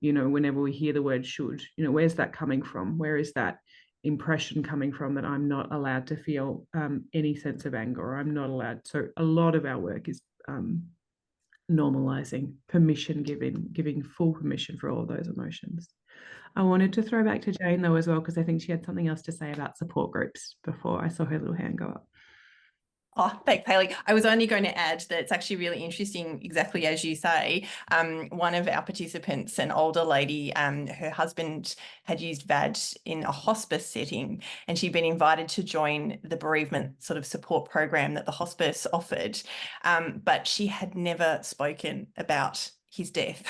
you know, whenever we hear the word should, you know, where's that coming from? Where is that impression coming from, that I'm not allowed to feel any sense of anger, or I'm not allowed? So a lot of our work is normalizing, permission, giving full permission for all of those emotions. I wanted to throw back to Jane though as well, because I think she had something else to say about support groups before I saw her little hand go up. Oh, thanks, Hayley. I was only going to add that it's actually really interesting, exactly as you say. One of our participants, an older lady, her husband had used VAD in a hospice setting, and she'd been invited to join the bereavement sort of support program that the hospice offered, but she had never spoken about his death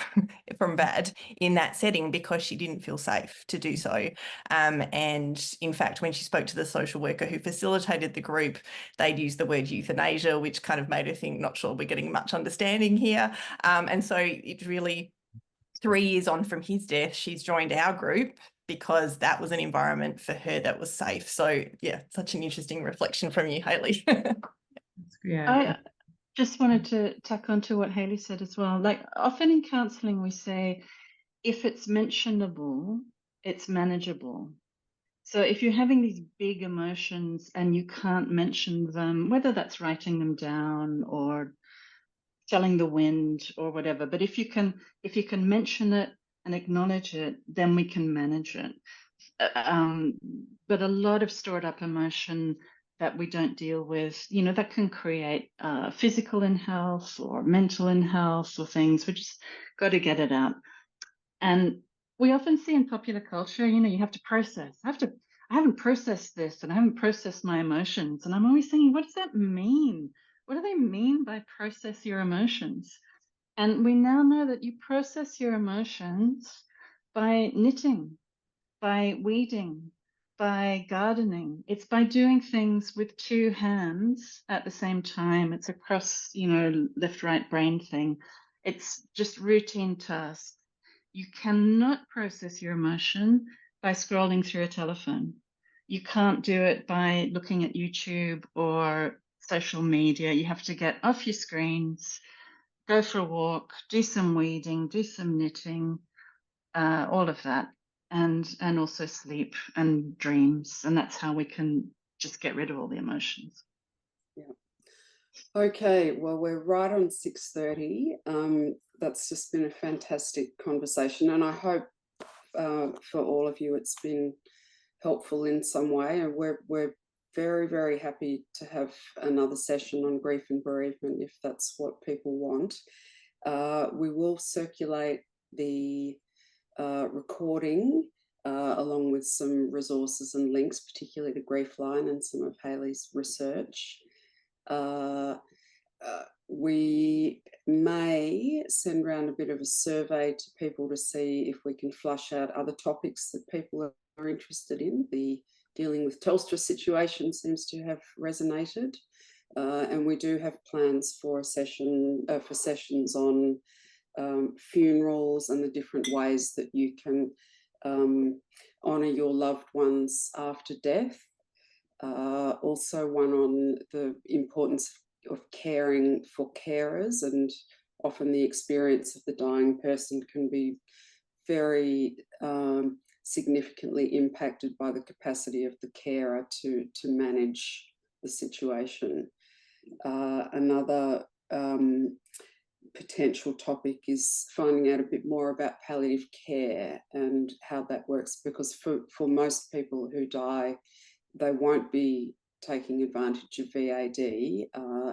from VAD in that setting because she didn't feel safe to do so. And in fact, when she spoke to the social worker who facilitated the group, they'd used the word euthanasia, which kind of made her think, not sure we're getting much understanding here. And so it really, 3 years on from his death, she's joined our group because that was an environment for her that was safe. So yeah, such an interesting reflection from you, Hayley. Yeah. I just wanted to tack on to what Hayley said as well. Like, often in counselling, we say, if it's mentionable, it's manageable. So if you're having these big emotions and you can't mention them, whether that's writing them down or telling the wind or whatever, but if you can mention it and acknowledge it, then we can manage it. But a lot of stored up emotion that we don't deal with, you know, that can create physical ill health or mental ill health or things. We just got to get it out. And we often see in popular culture, you know, you have to process. I haven't processed this, and I haven't processed my emotions. And I'm always thinking, what does that mean? What do they mean by process your emotions? And we now know that you process your emotions by knitting, by weeding, by gardening. It's by doing things with 2 hands at the same time. It's a cross, you know, left, right brain thing. It's just routine tasks. You cannot process your emotion by scrolling through a telephone. You can't do it by looking at YouTube or social media. You have to get off your screens, go for a walk, do some weeding, do some knitting, all of that. And also sleep and dreams. And that's how we can just get rid of all the emotions. Yeah. Okay, well, we're right on 6:30. That's just been a fantastic conversation, and I hope for all of you it's been helpful in some way. And we're very, very happy to have another session on grief and bereavement if that's what people want. We will circulate the recording along with some resources and links, particularly to Griefline and some of Hayley's research. We may send around a bit of a survey to people to see if we can flush out other topics that people are interested in. The dealing with Telstra situation seems to have resonated, and we do have plans for a session for sessions on funerals and the different ways that you can honour your loved ones after death. Also one on the importance of caring for carers, and often the experience of the dying person can be very significantly impacted by the capacity of the carer to manage the situation. Another potential topic is finding out a bit more about palliative care and how that works, because for most people who die, they won't be taking advantage of VAD,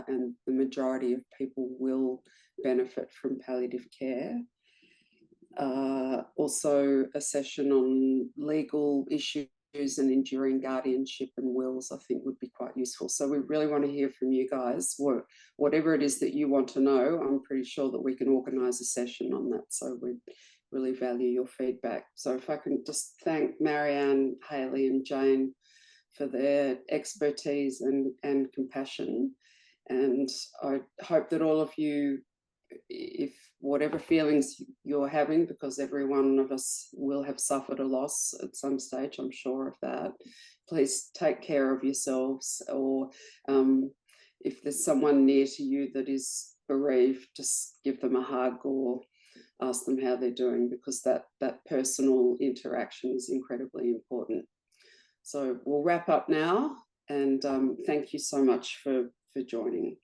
and the majority of people will benefit from palliative care. Also a session on legal issues and enduring guardianship and wills, I think would be quite useful. So we really want to hear from you guys. Whatever it is that you want to know, I'm pretty sure that we can organise a session on that. So we really value your feedback. So if I can just thank Marianne, Hayley and Jane for their expertise and compassion. And I hope that all of you, if whatever feelings you're having, because every one of us will have suffered a loss at some stage, I'm sure of that, please take care of yourselves, or if there's someone near to you that is bereaved, just give them a hug or ask them how they're doing, because that personal interaction is incredibly important. So we'll wrap up now, and thank you so much for joining.